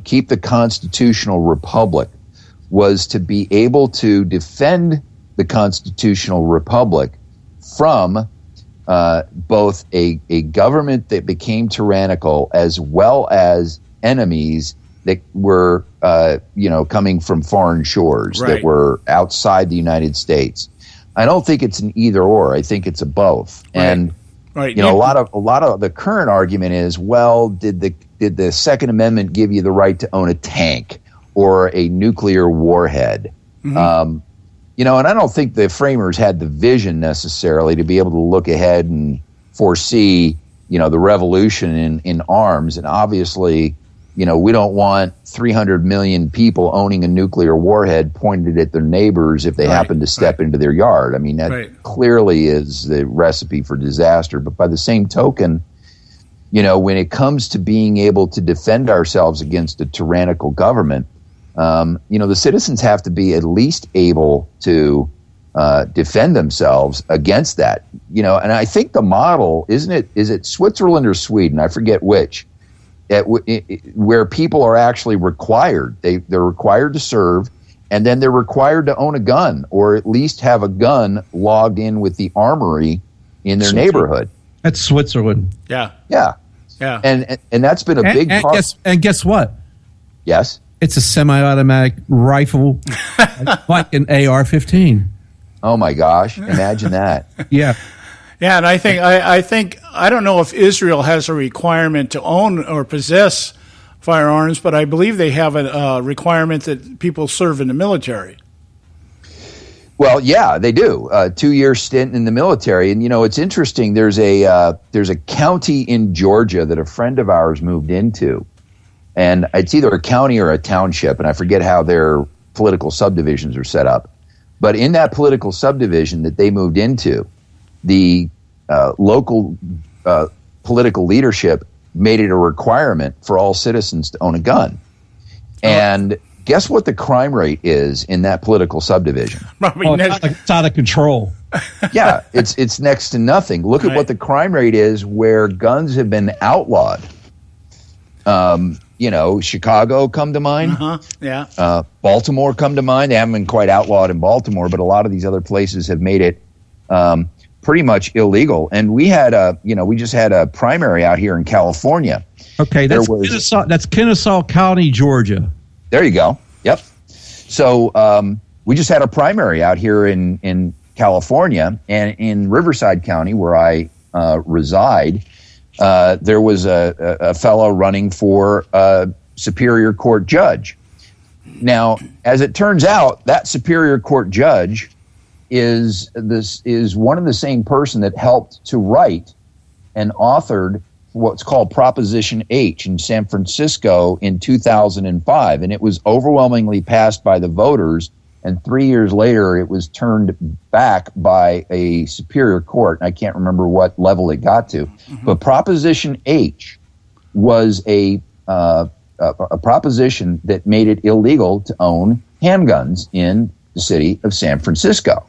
keep the constitutional republic, was to be able to defend the constitutional republic from both a government that became tyrannical as well as enemies that were, coming from foreign shores, right, that were outside the United States. I don't think it's an either or. I think it's a both. Right. And right. A lot of the current argument is, well, did the Second Amendment give you the right to own a tank or a nuclear warhead? Mm-hmm. And I don't think the framers had the vision necessarily to be able to look ahead and foresee, the revolution in arms. And obviously, we don't want 300 million people owning a nuclear warhead pointed at their neighbors if they happen to step into their yard. I mean, that clearly is the recipe for disaster. But by the same token, when it comes to being able to defend ourselves against a tyrannical government, the citizens have to be at least able to defend themselves against that. And I think the model, is it Switzerland or Sweden? I forget which. Where people are actually required. They're required to serve, and then they're required to own a gun, or at least have a gun logged in with the armory in their neighborhood. That's Switzerland. Yeah. And that's been a big part. Guess what? Yes. It's a semi-automatic rifle, like an AR-15. Oh my gosh! Imagine that. Yeah. Yeah, and I think I don't know if Israel has a requirement to own or possess firearms, but I believe they have a requirement that people serve in the military. Well, yeah, they do. 2-year stint in the military, and it's interesting. There's a county in Georgia that a friend of ours moved into, and it's either a county or a township, and I forget how their political subdivisions are set up. But in that political subdivision that they moved into, the local political leadership made it a requirement for all citizens to own a gun. And guess what the crime rate is in that political subdivision? It's out of control. Yeah, it's next to nothing. Look at what the crime rate is where guns have been outlawed. Chicago come to mind. Yeah. Baltimore come to mind. They haven't been quite outlawed in Baltimore, but a lot of these other places have made it pretty much illegal. And we just had a primary out here in California. Okay, that's Kennesaw County, Georgia. There you go. Yep. So we just had a primary out here in California, and in Riverside County, where I reside, there was a fellow running for a Superior Court judge. Now, as it turns out, that Superior Court judge is one of the same person that helped to write and authored what's called Proposition H in San Francisco in 2005, and it was overwhelmingly passed by the voters. And 3 years later, it was turned back by a superior court. I can't remember what level it got to, but Proposition H was a proposition that made it illegal to own handguns in the city of San Francisco.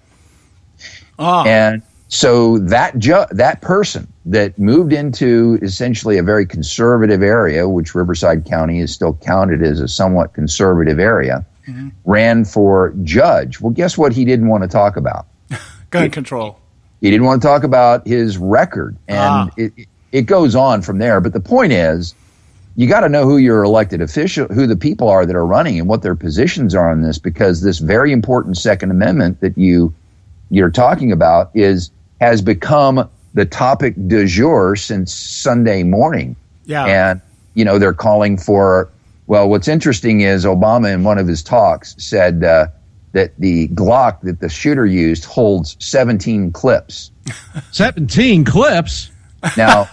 And so that person that moved into essentially a very conservative area, which Riverside County is still counted as a somewhat conservative area, ran for judge. Well, guess what he didn't want to talk about? Gun control. He didn't want to talk about his record. And it goes on from there. But the point is, you got to know who your elected official, who the people are that are running and what their positions are on this, because this very important Second Amendment that you're talking about has become the topic du jour since Sunday morning. Yeah. And, they're calling for, well, what's interesting is Obama in one of his talks said that the Glock that the shooter used holds 17 clips. 17 clips? Now,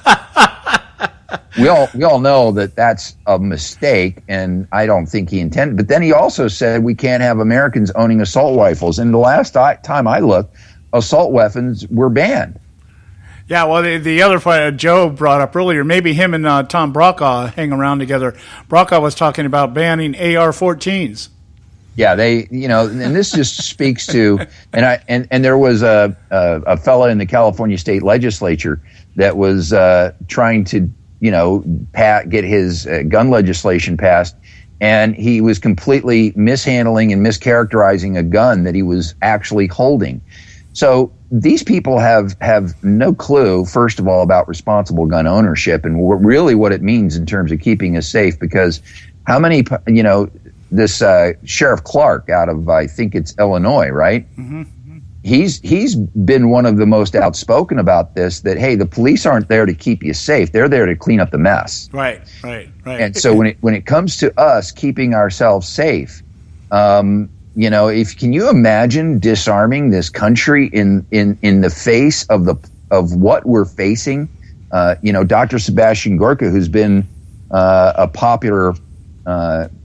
we all know that that's a mistake, and I don't think he intended. But then he also said we can't have Americans owning assault rifles. And the last time I looked, assault weapons were banned. Yeah, well, the other point Joe brought up earlier, maybe him and Tom Brokaw hang around together. Brokaw was talking about banning AR-14s. Yeah, and this just speaks to, and there was a fellow in the California state legislature that was trying to, get his gun legislation passed, and he was completely mishandling and mischaracterizing a gun that he was actually holding. So these people have no clue, first of all, about responsible gun ownership and really what it means in terms of keeping us safe. Because how many, this Sheriff Clark out of, I think it's Illinois, right? Mm-hmm. He's been one of the most outspoken about this, that, hey, the police aren't there to keep you safe. They're there to clean up the mess. Right. And so when it comes to us keeping ourselves safe, can you imagine disarming this country in the face of what we're facing? Dr. Sebastian Gorka, who's been a popular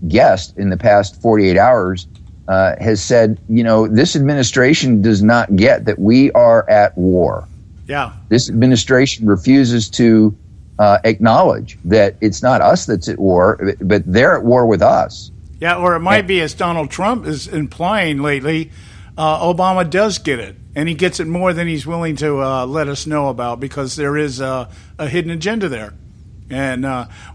guest in the past 48 hours has said, this administration does not get that we are at war. Yeah. This administration refuses to acknowledge that it's not us that's at war, but they're at war with us. Yeah, or it might be, as Donald Trump is implying lately, Obama does get it, and he gets it more than he's willing to let us know about, because there is a hidden agenda there. And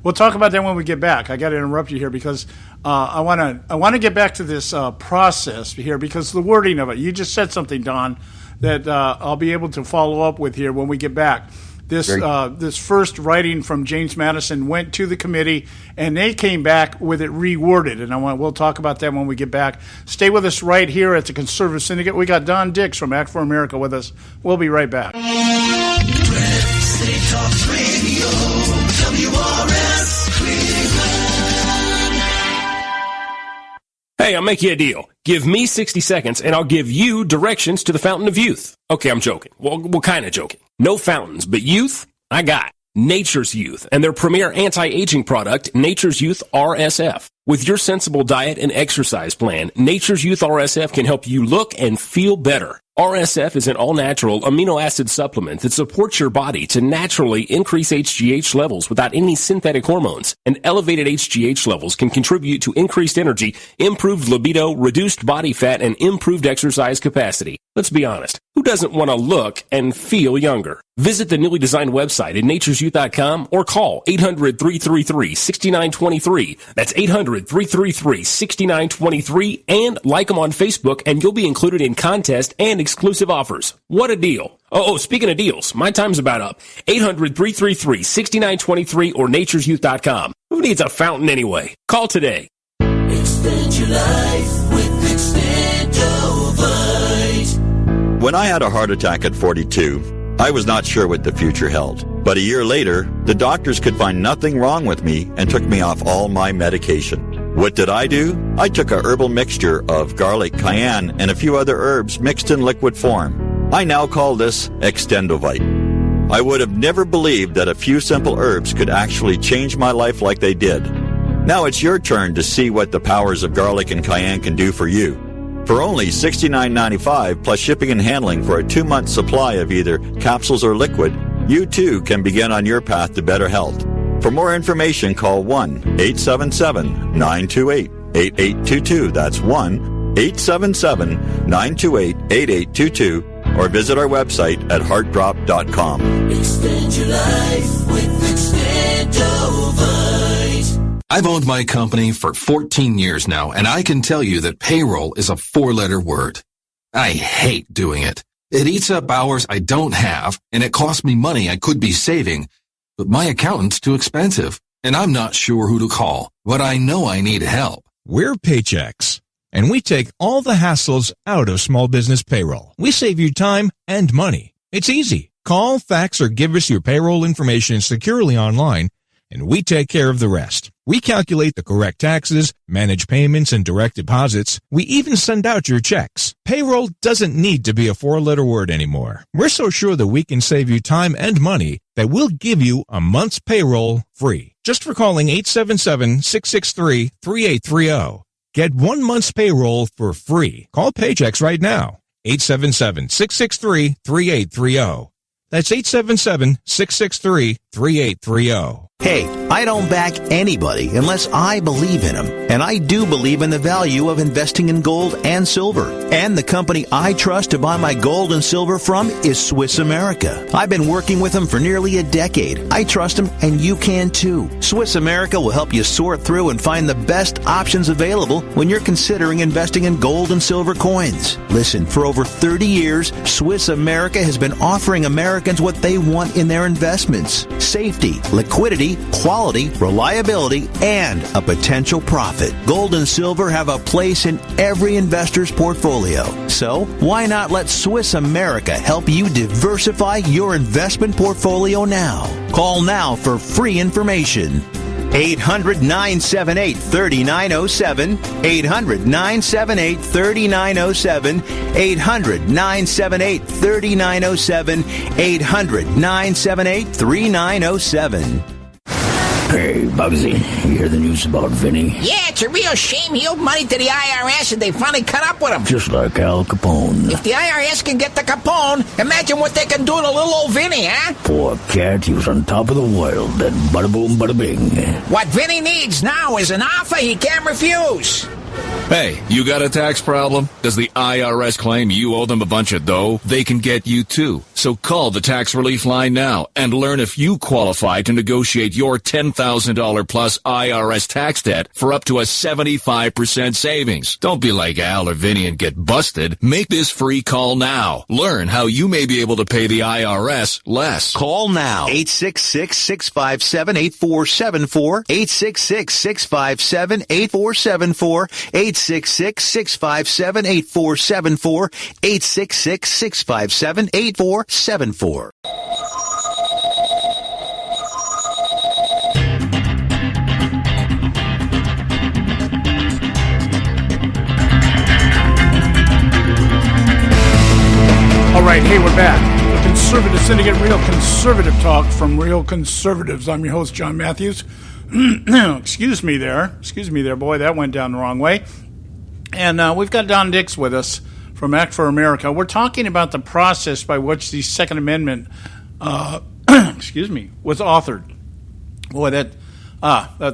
we'll talk about that when we get back. I got to interrupt you here because I want to get back to this process here, because the wording of it. You just said something, Don, that I'll be able to follow up with here when we get back. This first writing from James Madison went to the committee, and they came back with it reworded. And we'll talk about that when we get back. Stay with us right here at the Conservative Syndicate. We got Don Dix from Act for America with us. We'll be right back. State Talk Radio, WRS Cleveland. Hey, I'll make you a deal. Give me 60 seconds, and I'll give you directions to the Fountain of Youth. Okay, I'm joking. Well, kind of joking. No fountains, but youth, I got. Nature's Youth and their premier anti-aging product, Nature's Youth RSF. With your sensible diet and exercise plan, Nature's Youth RSF can help you look and feel better. RSF is an all-natural amino acid supplement that supports your body to naturally increase HGH levels without any synthetic hormones. And elevated HGH levels can contribute to increased energy, improved libido, reduced body fat, and improved exercise capacity. Let's be honest, who doesn't want to look and feel younger? Visit the newly designed website at naturesyouth.com or call 800-333-6923. That's 800-333-6923, and like them on Facebook, and you'll be included in contests and exclusive offers. What a deal. Oh, speaking of deals, my time's about up. 800-333-6923 or naturesyouth.com. Who needs a fountain anyway? Call today. Extend your life with Extendovite. When I had a heart attack at 42, I was not sure what the future held. But a year later, the doctors could find nothing wrong with me and took me off all my medication. What did I do? I took a herbal mixture of garlic, cayenne, and a few other herbs mixed in liquid form. I now call this Extendovite. I would have never believed that a few simple herbs could actually change my life like they did. Now it's your turn to see what the powers of garlic and cayenne can do for you. For only $69.95 plus shipping and handling for a 2-month supply of either capsules or liquid, you too can begin on your path to better health. For more information, call 1-877-928-8822. That's 1-877-928-8822. Or visit our website at heartdrop.com. Extend your life with Extendovite. I've owned my company for 14 years now, and I can tell you that payroll is a 4-letter word. I hate doing it. It eats up hours I don't have, and it costs me money I could be saving. But my accountant's too expensive, and I'm not sure who to call, but I know I need help. We're Paychex, and we take all the hassles out of small business payroll. We save you time and money. It's easy. Call, fax, or give us your payroll information securely online, and we take care of the rest. We calculate the correct taxes, manage payments and direct deposits. We even send out your checks. Payroll doesn't need to be a 4-letter word anymore. We're so sure that we can save you time and money that we'll give you a month's payroll free. Just for calling 877-663-3830. Get 1 month's payroll for free. Call Paychex right now. 877-663-3830. That's 877-663-3830. Hey, I don't back anybody unless I believe in them. And I do believe in the value of investing in gold and silver. And the company I trust to buy my gold and silver from is Swiss America. I've been working with them for nearly a decade. I trust them, and you can too. Swiss America will help you sort through and find the best options available when you're considering investing in gold and silver coins. Listen, for over 30 years, Swiss America has been offering Americans what they want in their investments: safety, liquidity, quality, reliability, and a potential profit. Gold and silver have a place in every investor's portfolio. So, why not let Swiss America help you diversify your investment portfolio now? Call now for free information. 800-978-3907, 800-978-3907, 800-978-3907, 800-978-3907. Hey, Bugsy, you hear the news about Vinny? Yeah, it's a real shame he owed money to the IRS and they finally cut up with him. Just like Al Capone. If the IRS can get the Capone, imagine what they can do to little old Vinny, huh? Poor cat, he was on top of the world, then bada boom, bada bing. What Vinny needs now is an offer he can't refuse. Hey, you got a tax problem? Does the IRS claim you owe them a bunch of dough? They can get you too. So call the tax relief line now and learn if you qualify to negotiate your $10,000 plus IRS tax debt for up to a 75% savings. Don't be like Al or Vinny and get busted. Make this free call now. Learn how you may be able to pay the IRS less. Call now. 866-657-8474. 866-657-8474. 866-657-8474. 866-657-8474. All right, hey, we're back. The Conservative Syndicate, Real Conservative Talk from Real Conservatives. I'm your host, John Matthews. Excuse me there, boy, that went down the wrong way. And we've got Don Dix with us from Act for America. We're talking about the process by which the Second Amendment, was authored. Boy, that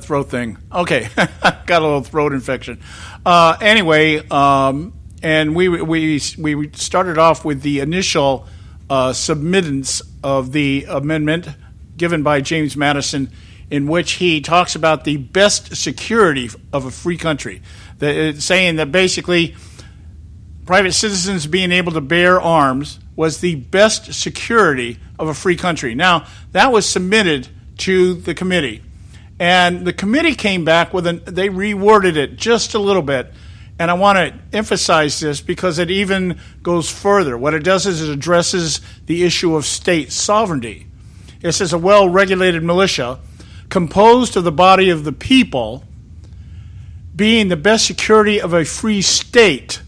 throat thing. Okay, got a little throat infection. Anyway, and we started off with the initial submittance of the amendment given by James Madison, in which he talks about the best security of a free country, saying that basically private citizens being able to bear arms was the best security of a free country. Now, that was submitted to the committee, and the committee came back they reworded it just a little bit, and I want to emphasize this because it even goes further. What it does is it addresses the issue of state sovereignty. It says a well-regulated militia composed of the body of the people, being the best security of a free state.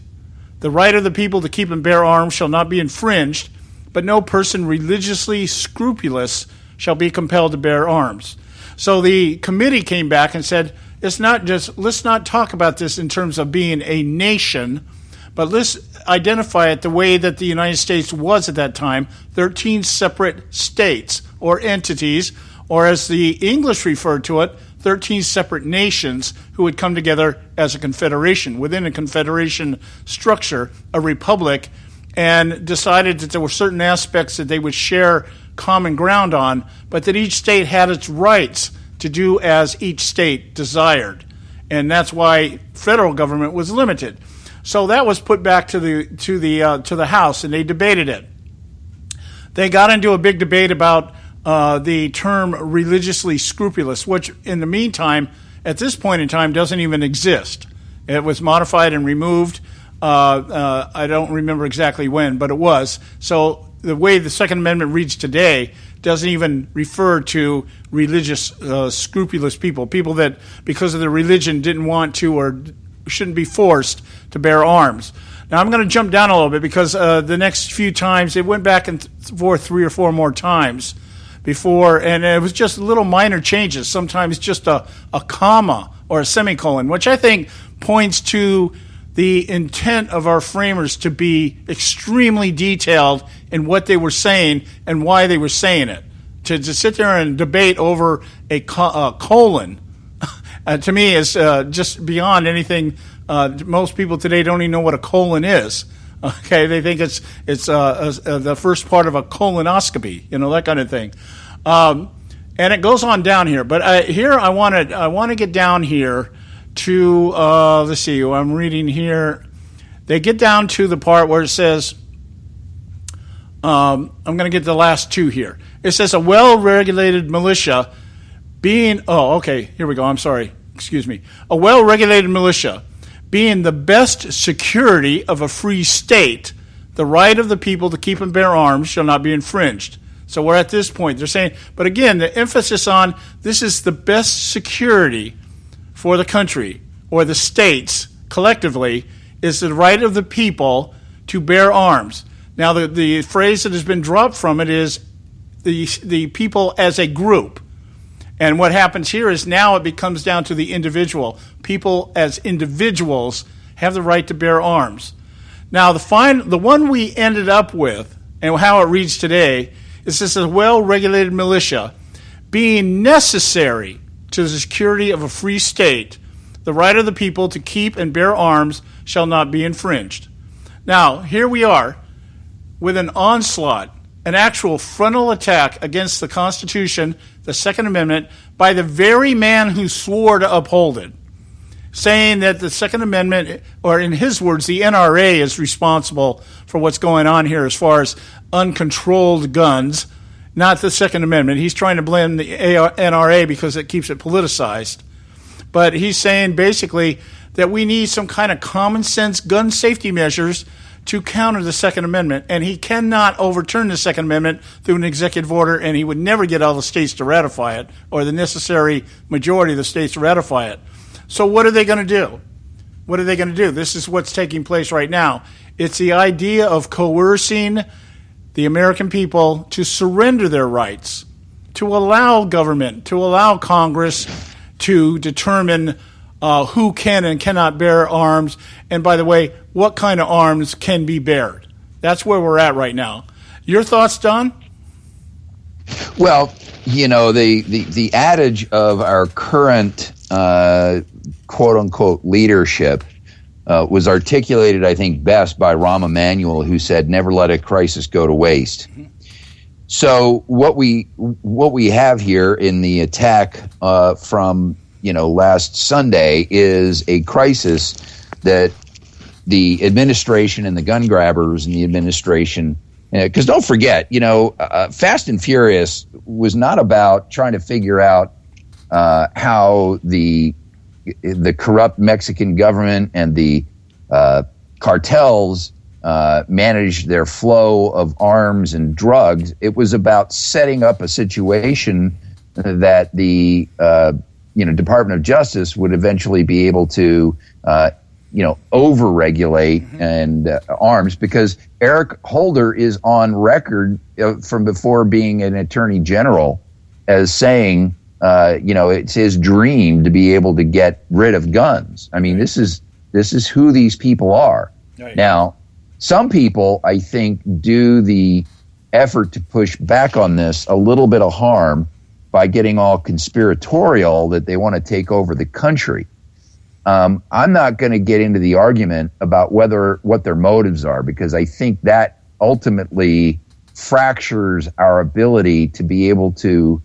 The right of the people to keep and bear arms shall not be infringed, but no person religiously scrupulous shall be compelled to bear arms. So the committee came back and said, let's not talk about this in terms of being a nation, but let's identify it the way that the United States was at that time, 13 separate states or entities, or as the English referred to it, 13 separate nations who would come together as a confederation. Within a confederation structure, a republic, and decided that there were certain aspects that they would share common ground on, but that each state had its rights to do as each state desired. And that's why federal government was limited. So that was put back to the House, and they debated it. They got into a big debate about the term religiously scrupulous, which in the meantime, at this point in time, doesn't even exist. It was modified and removed. I don't remember exactly when, but it was. So the way the Second Amendment reads today doesn't even refer to religious, scrupulous people that because of their religion didn't want to or shouldn't be forced to bear arms. Now, I'm going to jump down a little bit because the next few times, it went back and forth 3 or 4 more times before, and it was just little minor changes, sometimes just a comma or a semicolon, which I think points to the intent of our framers to be extremely detailed in what they were saying and why they were saying it. To sit there and debate over a colon, to me, is just beyond anything. Most people today don't even know what a colon is. Okay, they think it's the first part of a colonoscopy, that kind of thing. And it goes on down here, but here I want to get down here to let's see. I'm reading here. They get down to the part where it says, I'm going to get the last 2 here. It says a well-regulated militia being. Oh, okay. Here we go. I'm sorry. Excuse me. A well-regulated militia being the best security of a free state, the right of the people to keep and bear arms shall not be infringed. So we're at this point. They're saying, but again, the emphasis on this is the best security for the country or the states collectively is the right of the people to bear arms. Now, the phrase that has been dropped from it is the people as a group. And what happens here is now it becomes down to the individual. People as individuals have the right to bear arms. Now, the one we ended up with, and how it reads today, is this a well-regulated militia being necessary to the security of a free state. The right of the people to keep and bear arms shall not be infringed. Now, here we are with an onslaught, an actual frontal attack against the Constitution, the Second Amendment, by the very man who swore to uphold it, saying that the Second Amendment, or in his words, the NRA is responsible for what's going on here as far as uncontrolled guns, not the Second Amendment. He's trying to blame the NRA because it keeps it politicized. But he's saying basically that we need some kind of common sense gun safety measures to counter the Second Amendment. And he cannot overturn the Second Amendment through an executive order, and he would never get all the states to ratify it, or the necessary majority of the states to ratify it. So what are they going to do? What are they going to do? This is what's taking place right now. It's the idea of coercing the American people to surrender their rights, to allow government, to allow Congress to determine who can and cannot bear arms, and by the way, what kind of arms can be bared. That's where we're at right now. Your thoughts, Don? Well, you know, the adage of our current quote-unquote leadership was articulated, I think, best by Rahm Emanuel, who said, never let a crisis go to waste. Mm-hmm. So what we have here in the attack from last Sunday is a crisis that the administration and the gun grabbers and the administration, because don't forget, Fast and Furious was not about trying to figure out how the corrupt Mexican government and the cartels managed their flow of arms and drugs. It was about setting up a situation that the Department of Justice would eventually be able to overregulate and arms, because Eric Holder is on record from before being an attorney general as saying, it's his dream to be able to get rid of guns. I mean, this is who these people are. Right. Now, some people, I think, do the effort to push back on this a little bit of harm by getting all conspiratorial that they want to take over the country. I'm not going to get into the argument about what their motives are, because I think that ultimately fractures our ability to be able to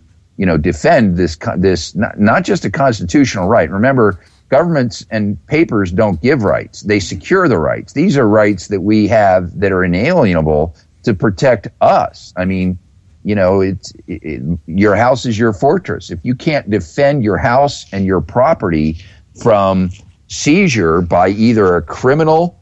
defend this not just a constitutional right. Remember, governments and papers don't give rights. They secure the rights. These are rights that we have that are inalienable to protect us. I mean, your house is your fortress. If you can't defend your house and your property from seizure by either a criminal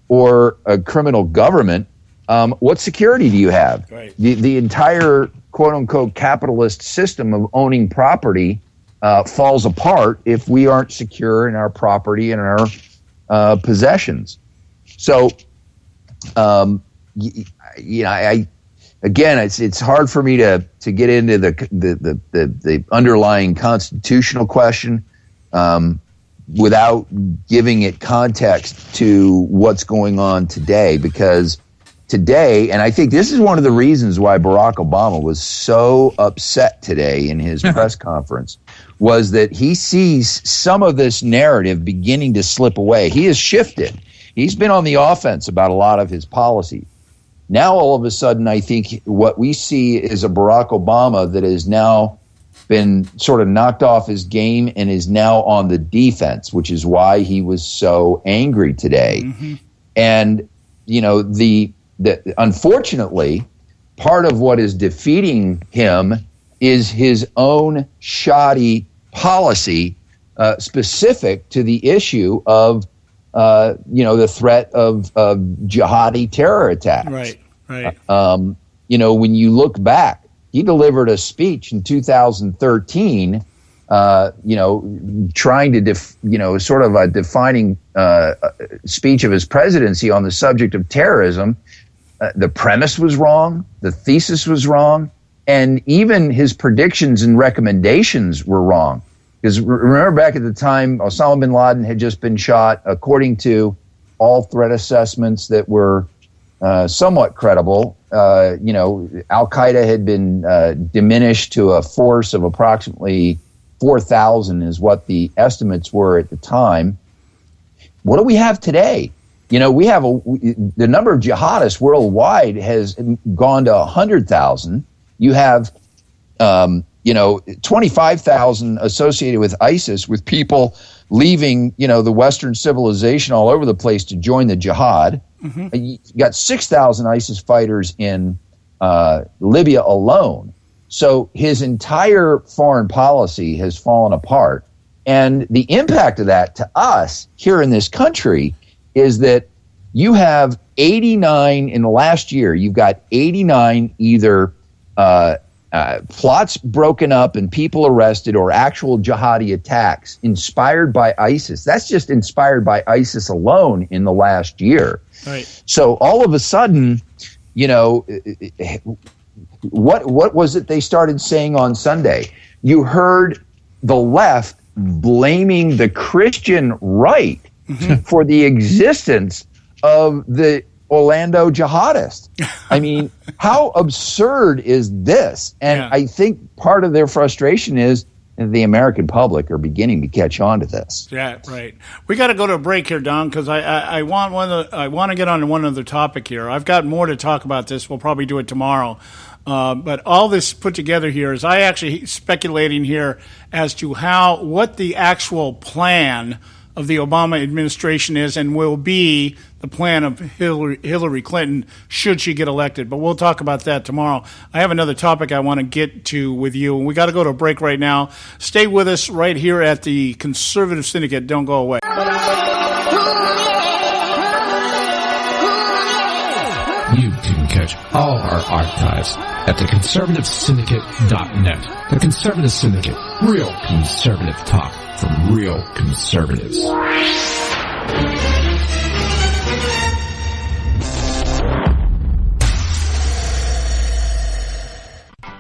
or a criminal government, what security do you have? Right. The entire quote-unquote capitalist system of owning property falls apart if we aren't secure in our property and our possessions. So, it's hard for me to get into the underlying constitutional question without giving it context to what's going on today, because today, and I think this is one of the reasons why Barack Obama was so upset today in his press conference, was that he sees some of this narrative beginning to slip away. He has shifted. He's been on the offense about a lot of his policies. Now, all of a sudden, I think what we see is a Barack Obama that has now been sort of knocked off his game and is now on the defense, which is why he was so angry today. Mm-hmm. And, unfortunately, part of what is defeating him is his own shoddy policy specific to the issue of, the threat of jihadi terror attacks. Right. When you look back, he delivered a speech in 2013, trying to sort of a defining speech of his presidency on the subject of terrorism. The premise was wrong. The thesis was wrong. And even his predictions and recommendations were wrong. Because remember back at the time, Osama bin Laden had just been shot. According to all threat assessments that were somewhat credible, Al-Qaeda had been diminished to a force of approximately 4,000 is what the estimates were at the time. What do we have today? We have the number of jihadists worldwide has gone to 100,000. You have, 25,000 associated with ISIS, with people leaving, the Western civilization all over the place to join the jihad. Mm-hmm. You got 6,000 ISIS fighters in Libya alone. So his entire foreign policy has fallen apart. And the impact of that to us here in this country is that you have 89 in the last year. You've got 89 either plots broken up and people arrested or actual jihadi attacks inspired by ISIS. That's just inspired by ISIS alone in the last year. Right. So all of a sudden, what was it they started saying on Sunday? You heard the left blaming the Christian right for the existence of the Orlando jihadist. I mean, how absurd is this? And I think part of their frustration is the American public are beginning to catch on to this. Yeah, right. We got to go to a break here, Don, because I want to get on to one other topic here. I've got more to talk about this. We'll probably do it tomorrow. But all this put together here is I actually speculating here as to what the actual plan of the Obama administration is and will be the plan of Hillary Clinton should she get elected. But we'll talk about that tomorrow. I have another topic I want to get to with you. We got to go to a break right now. Stay with us right here at the Conservative Syndicate. Don't go away. You can catch all our archives at theconservativesyndicate.net. The Conservative Syndicate. Real conservative talk from real conservatives.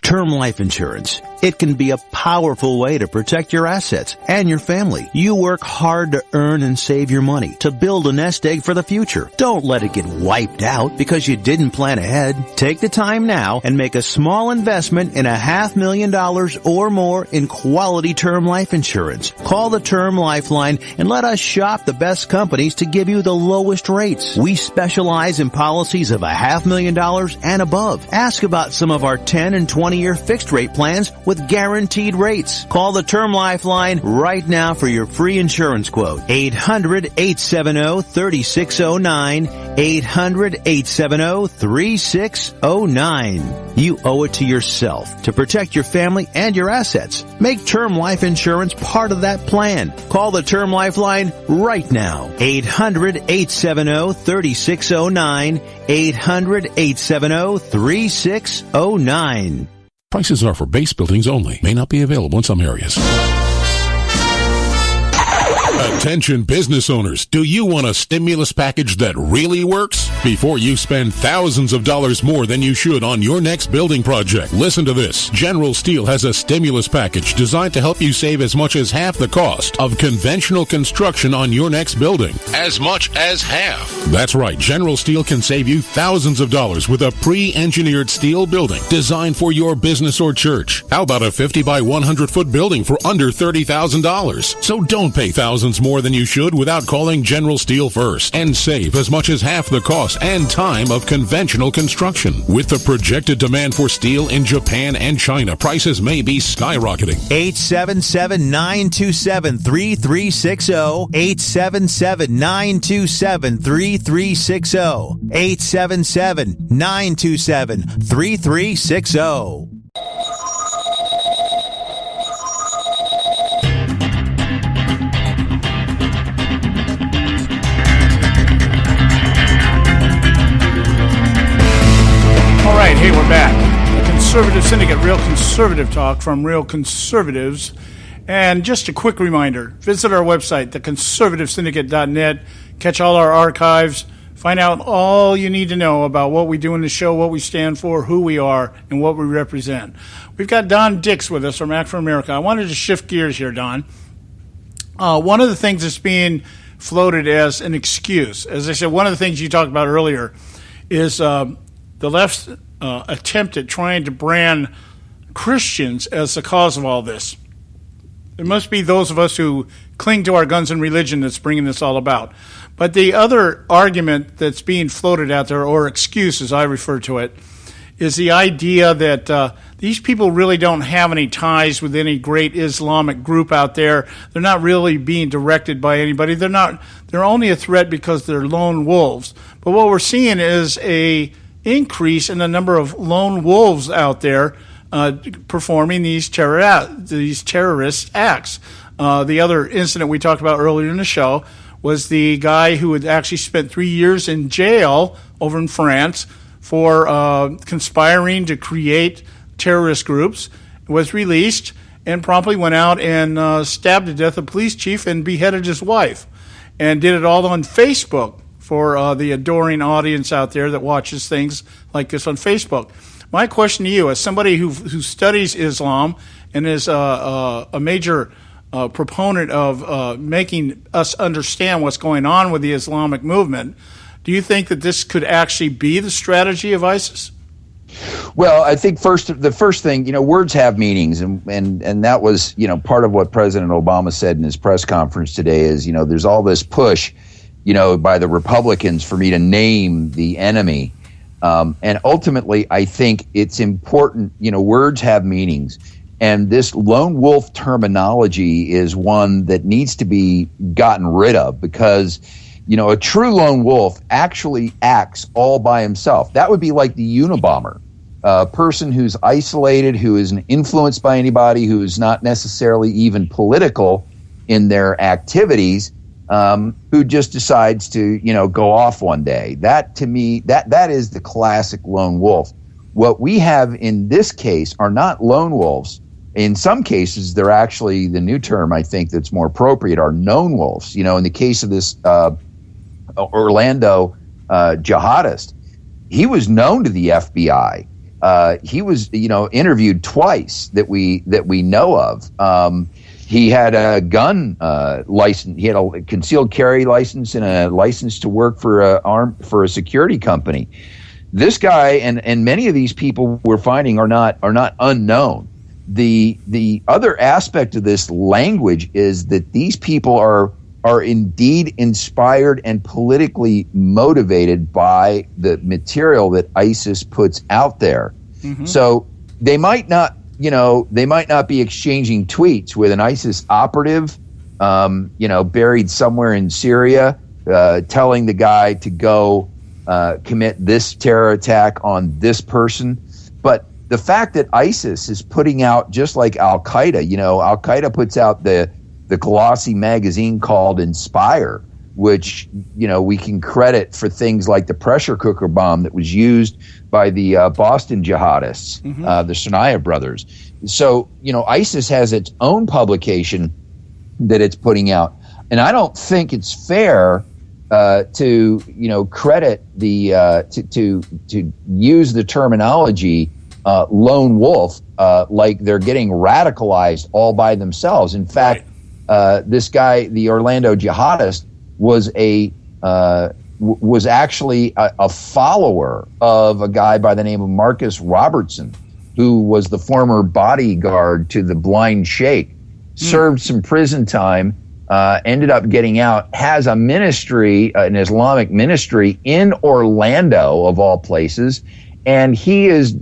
Term life insurance. It can be a powerful way to protect your assets and your family. You work hard to earn and save your money to build a nest egg for the future. Don't let it get wiped out because you didn't plan ahead. Take the time now and make a small investment in $500,000 or more in quality term life insurance. Call the Term Lifeline and let us shop the best companies to give you the lowest rates. We specialize in policies of $500,000 and above. Ask about some of our 10 and 20-year fixed rate plans with guaranteed rates. Call the Term Lifeline right now for your free insurance quote. 800-870-3609. 800-870-3609. You owe it to yourself to protect your family and your assets. Make term life insurance part of that plan. Call the Term Lifeline right now. 800-870-3609. 800-870-3609. Prices are for base buildings only. May not be available in some areas. Attention business owners, do you want a stimulus package that really works? Before you spend thousands of dollars more than you should on your next building project, listen to this. General Steel has a stimulus package designed to help you save as much as half the cost of conventional construction on your next building. As much as half. That's right, General Steel can save you thousands of dollars with a pre-engineered steel building designed for your business or church. How about a 50 by 100 foot building for under $30,000? So don't pay thousands more than you should without calling General Steel first and save as much as half the cost and time of conventional construction. With the projected demand for steel in Japan and China, prices may be skyrocketing. 877-927-3360. 877-927-3360. 877-927-3360. All right, hey, we're back. The Conservative Syndicate, real conservative talk from real conservatives. And just a quick reminder, visit our website, theconservativesyndicate.net. Catch all our archives. Find out all you need to know about what we do in the show, what we stand for, who we are, and what we represent. We've got Don Dix with us from Act for America. I wanted to shift gears here, Don. One of the things that's being floated as an excuse, as I said, one of the things you talked about earlier is the left's attempt at trying to brand Christians as the cause of all this. It must be those of us who cling to our guns and religion that's bringing this all about. But the other argument that's being floated out there, or excuse as I refer to it, is the idea that these people really don't have any ties with any great Islamic group out there. They're not really being directed by anybody. They're only a threat because they're lone wolves. But what we're seeing is a increase in the number of lone wolves out there performing these terrorist acts. The other incident we talked about earlier in the show was the guy who had actually spent 3 years in jail over in France for conspiring to create terrorist groups, was released and promptly went out and stabbed to death a police chief and beheaded his wife, and did it all on Facebook for the adoring audience out there that watches things like this on Facebook. My question to you, as somebody who studies Islam and is a major proponent of making us understand what's going on with the Islamic movement, do you think that this could actually be the strategy of ISIS? Well, I think the first thing, words have meanings, and that was, part of what President Obama said in his press conference today is, there's all this push, by the Republicans for me to name the enemy. And ultimately, I think it's important, words have meanings. And this lone wolf terminology is one that needs to be gotten rid of because, a true lone wolf actually acts all by himself. That would be like the Unabomber, a person who's isolated, who isn't influenced by anybody, who is not necessarily even political in their activities, who just decides to, go off one day. That, to me, that is the classic lone wolf. What we have in this case are not lone wolves. In some cases, they're actually, the new term I think that's more appropriate are known wolves. In the case of this Orlando jihadist, he was known to the FBI. He was, interviewed twice that we know of. He had a gun license. He had a concealed carry license and a license to work for a security company. This guy and many of these people we're finding are not unknown. The other aspect of this language is that these people are indeed inspired and politically motivated by the material that ISIS puts out there. Mm-hmm. So they might not be exchanging tweets with an ISIS operative, buried somewhere in Syria, telling the guy to go commit this terror attack on this person. But the fact that ISIS is putting out, just like Al-Qaeda, Al-Qaeda puts out the glossy magazine called Inspire, which, we can credit for things like the pressure cooker bomb that was used by the Boston jihadists, the Sanaya brothers. So, ISIS has its own publication that it's putting out. And I don't think it's fair to, credit the, to use the terminology lone wolf like they're getting radicalized all by themselves. In fact, this guy, the Orlando jihadist, was actually a follower of a guy by the name of Marcus Robertson, who was the former bodyguard to the blind sheikh, served some prison time, ended up getting out, has a ministry, an Islamic ministry in Orlando, of all places. And he is,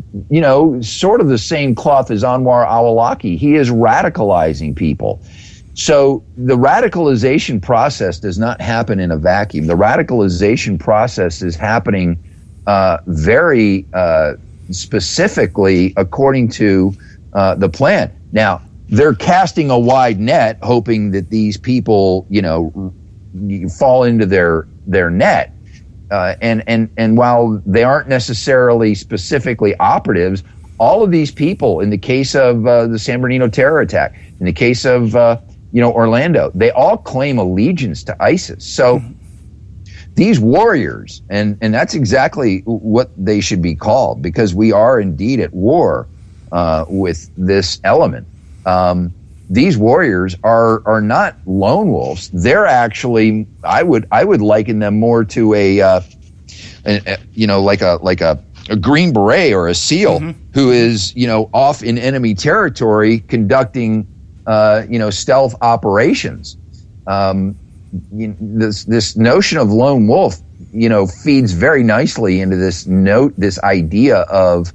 sort of the same cloth as Anwar al-Awlaki. He is radicalizing people. So the radicalization process does not happen in a vacuum. The radicalization process is happening very specifically according to the plan. Now, they're casting a wide net, hoping that these people, fall into their net. And while they aren't necessarily specifically operatives, all of these people, in the case of the San Bernardino terror attack, in the case of Orlando, they all claim allegiance to ISIS. So these warriors, and that's exactly what they should be called, because we are indeed at war with this element. These warriors are not lone wolves. They're actually, I would liken them more to a Green Beret or a SEAL who is, off in enemy territory conducting, stealth operations. This notion of lone wolf, feeds very nicely into this idea of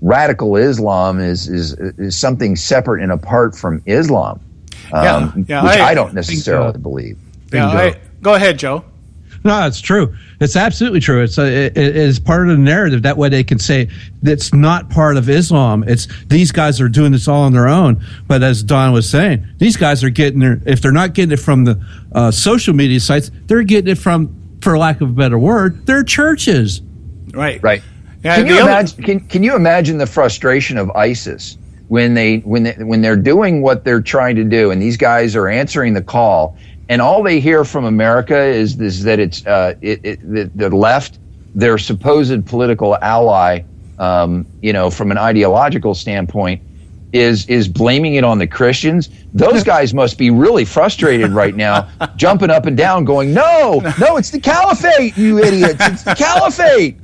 radical Islam is something separate and apart from Islam, which I don't necessarily believe. Go ahead, Joe. No, it's true. It's absolutely true. It is part of the narrative. That way they can say that's not part of Islam. It's these guys are doing this all on their own. But as Don was saying, these guys are getting if they're not getting it from the social media sites, they're getting it from, for lack of a better word, their churches. Right. Yeah, can you imagine the frustration of ISIS when they're doing what they're trying to do, and these guys are answering the call, and all they hear from America is that it's the left, their supposed political ally, from an ideological standpoint, is blaming it on the Christians. Those guys must be really frustrated right now, jumping up and down, going, "No, it's the caliphate, you idiots! It's the caliphate."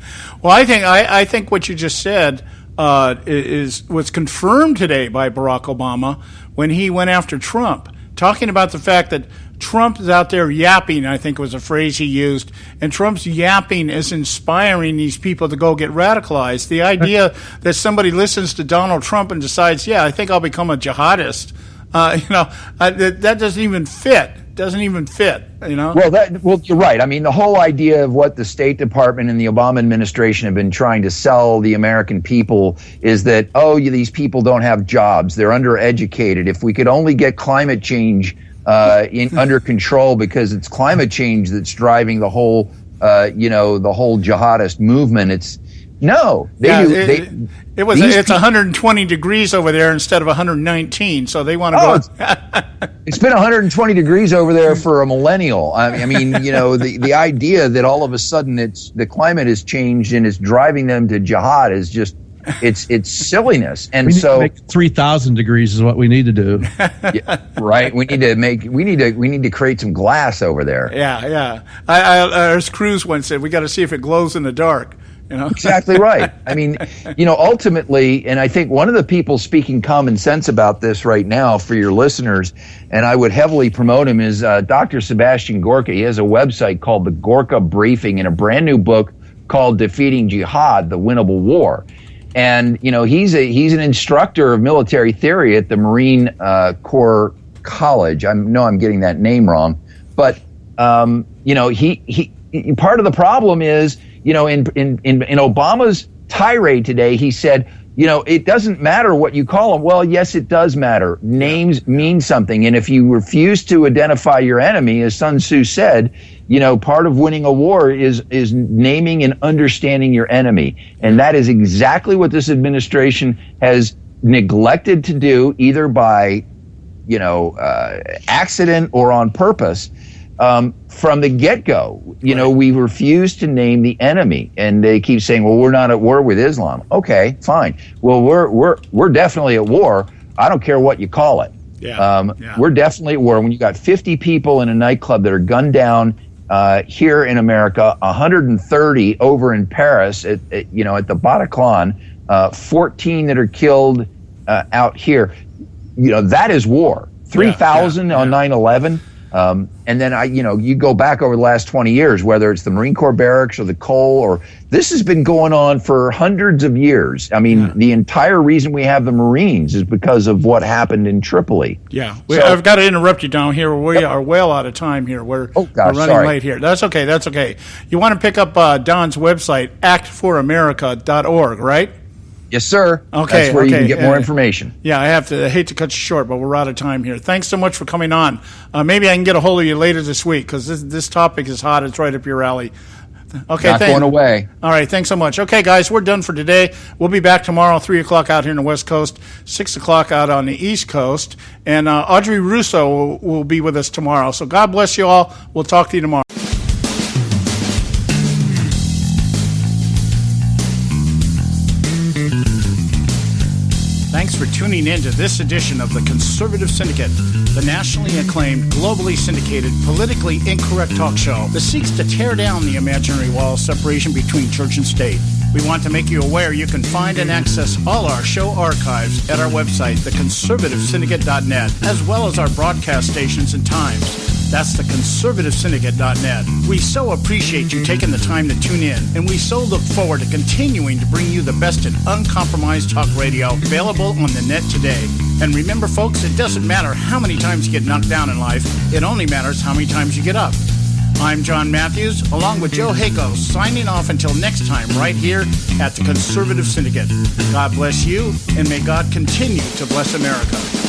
Well, I think what you just said was confirmed today by Barack Obama when he went after Trump, talking about the fact that Trump is out there yapping, I think was a phrase he used, and Trump's yapping is inspiring these people to go get radicalized. The idea that somebody listens to Donald Trump and decides, I think I'll become a jihadist, that doesn't even fit. Well, you're right. I mean, the whole idea of what the State Department and the Obama administration have been trying to sell the American people is that, these people don't have jobs. They're undereducated. If we could only get climate change under control, because it's climate change that's driving the whole, the whole jihadist movement. It's it's 120 degrees over there instead of 119, so they want to go. It's been 120 degrees over there for a millennial. I mean, the idea that all of a sudden the climate has changed and it's driving them to jihad is just it's silliness. And so 3,000 degrees is what we need to do. Right. We need to create some glass over there. Yeah. As Cruz once said, we got to see if it glows in the dark. Exactly right. I mean, ultimately, and I think one of the people speaking common sense about this right now for your listeners, and I would heavily promote him, is Dr. Sebastian Gorka. He has a website called the Gorka Briefing and a brand new book called Defeating Jihad, The Winnable War. And, he's an instructor of military theory at the Marine Corps College. I know I'm getting that name wrong, but, he part of the problem is, in Obama's tirade today, he said, it doesn't matter what you call them. Well, yes, it does matter. Names mean something. And if you refuse to identify your enemy, as Sun Tzu said, part of winning a war is naming and understanding your enemy. And that is exactly what this administration has neglected to do, either by, accident or on purpose. From the get-go, we refuse to name the enemy, and they keep saying, "Well, we're not at war with Islam." Okay, fine. Well, we're definitely at war. I don't care what you call it. We're definitely at war. When you got 50 people in a nightclub that are gunned down here in America, 130 over in Paris at the Bataclan, 14 that are killed out here, that is war. 3,000 on 9/11. And then you go back over the last 20 years, whether it's the Marine Corps barracks or the coal, or this has been going on for hundreds of years. I mean, the entire reason we have the Marines is because of what happened in Tripoli. Yeah. I've got to interrupt you down here. We are well out of time here. We're running late here. That's okay. You want to pick up Don's website, actforamerica.org, right? Yes, sir. Okay. That's where you can get more information. Yeah, I hate to cut you short, but we're out of time here. Thanks so much for coming on. Maybe I can get a hold of you later this week, because this topic is hot. It's right up your alley. Okay, not going away. All right, thanks so much. Okay, guys, we're done for today. We'll be back tomorrow, 3 o'clock out here on the West Coast, 6 o'clock out on the East Coast. And Audrey Russo will be with us tomorrow. So God bless you all. We'll talk to you tomorrow. for tuning in to this edition of the Conservative Syndicate, the nationally acclaimed, globally syndicated, politically incorrect talk show that seeks to tear down the imaginary wall of separation between church and state. We want to make you aware you can find and access all our show archives at our website, theconservativesyndicate.net, as well as our broadcast stations and times. That's theconservativesyndicate.net. We so appreciate you taking the time to tune in, and we so look forward to continuing to bring you the best in uncompromised talk radio available on the net today. And remember, folks, it doesn't matter how many times you get knocked down in life. It only matters how many times you get up. I'm John Matthews, along with Joe Hako, signing off until next time right here at the Conservative Syndicate. God bless you, and may God continue to bless America.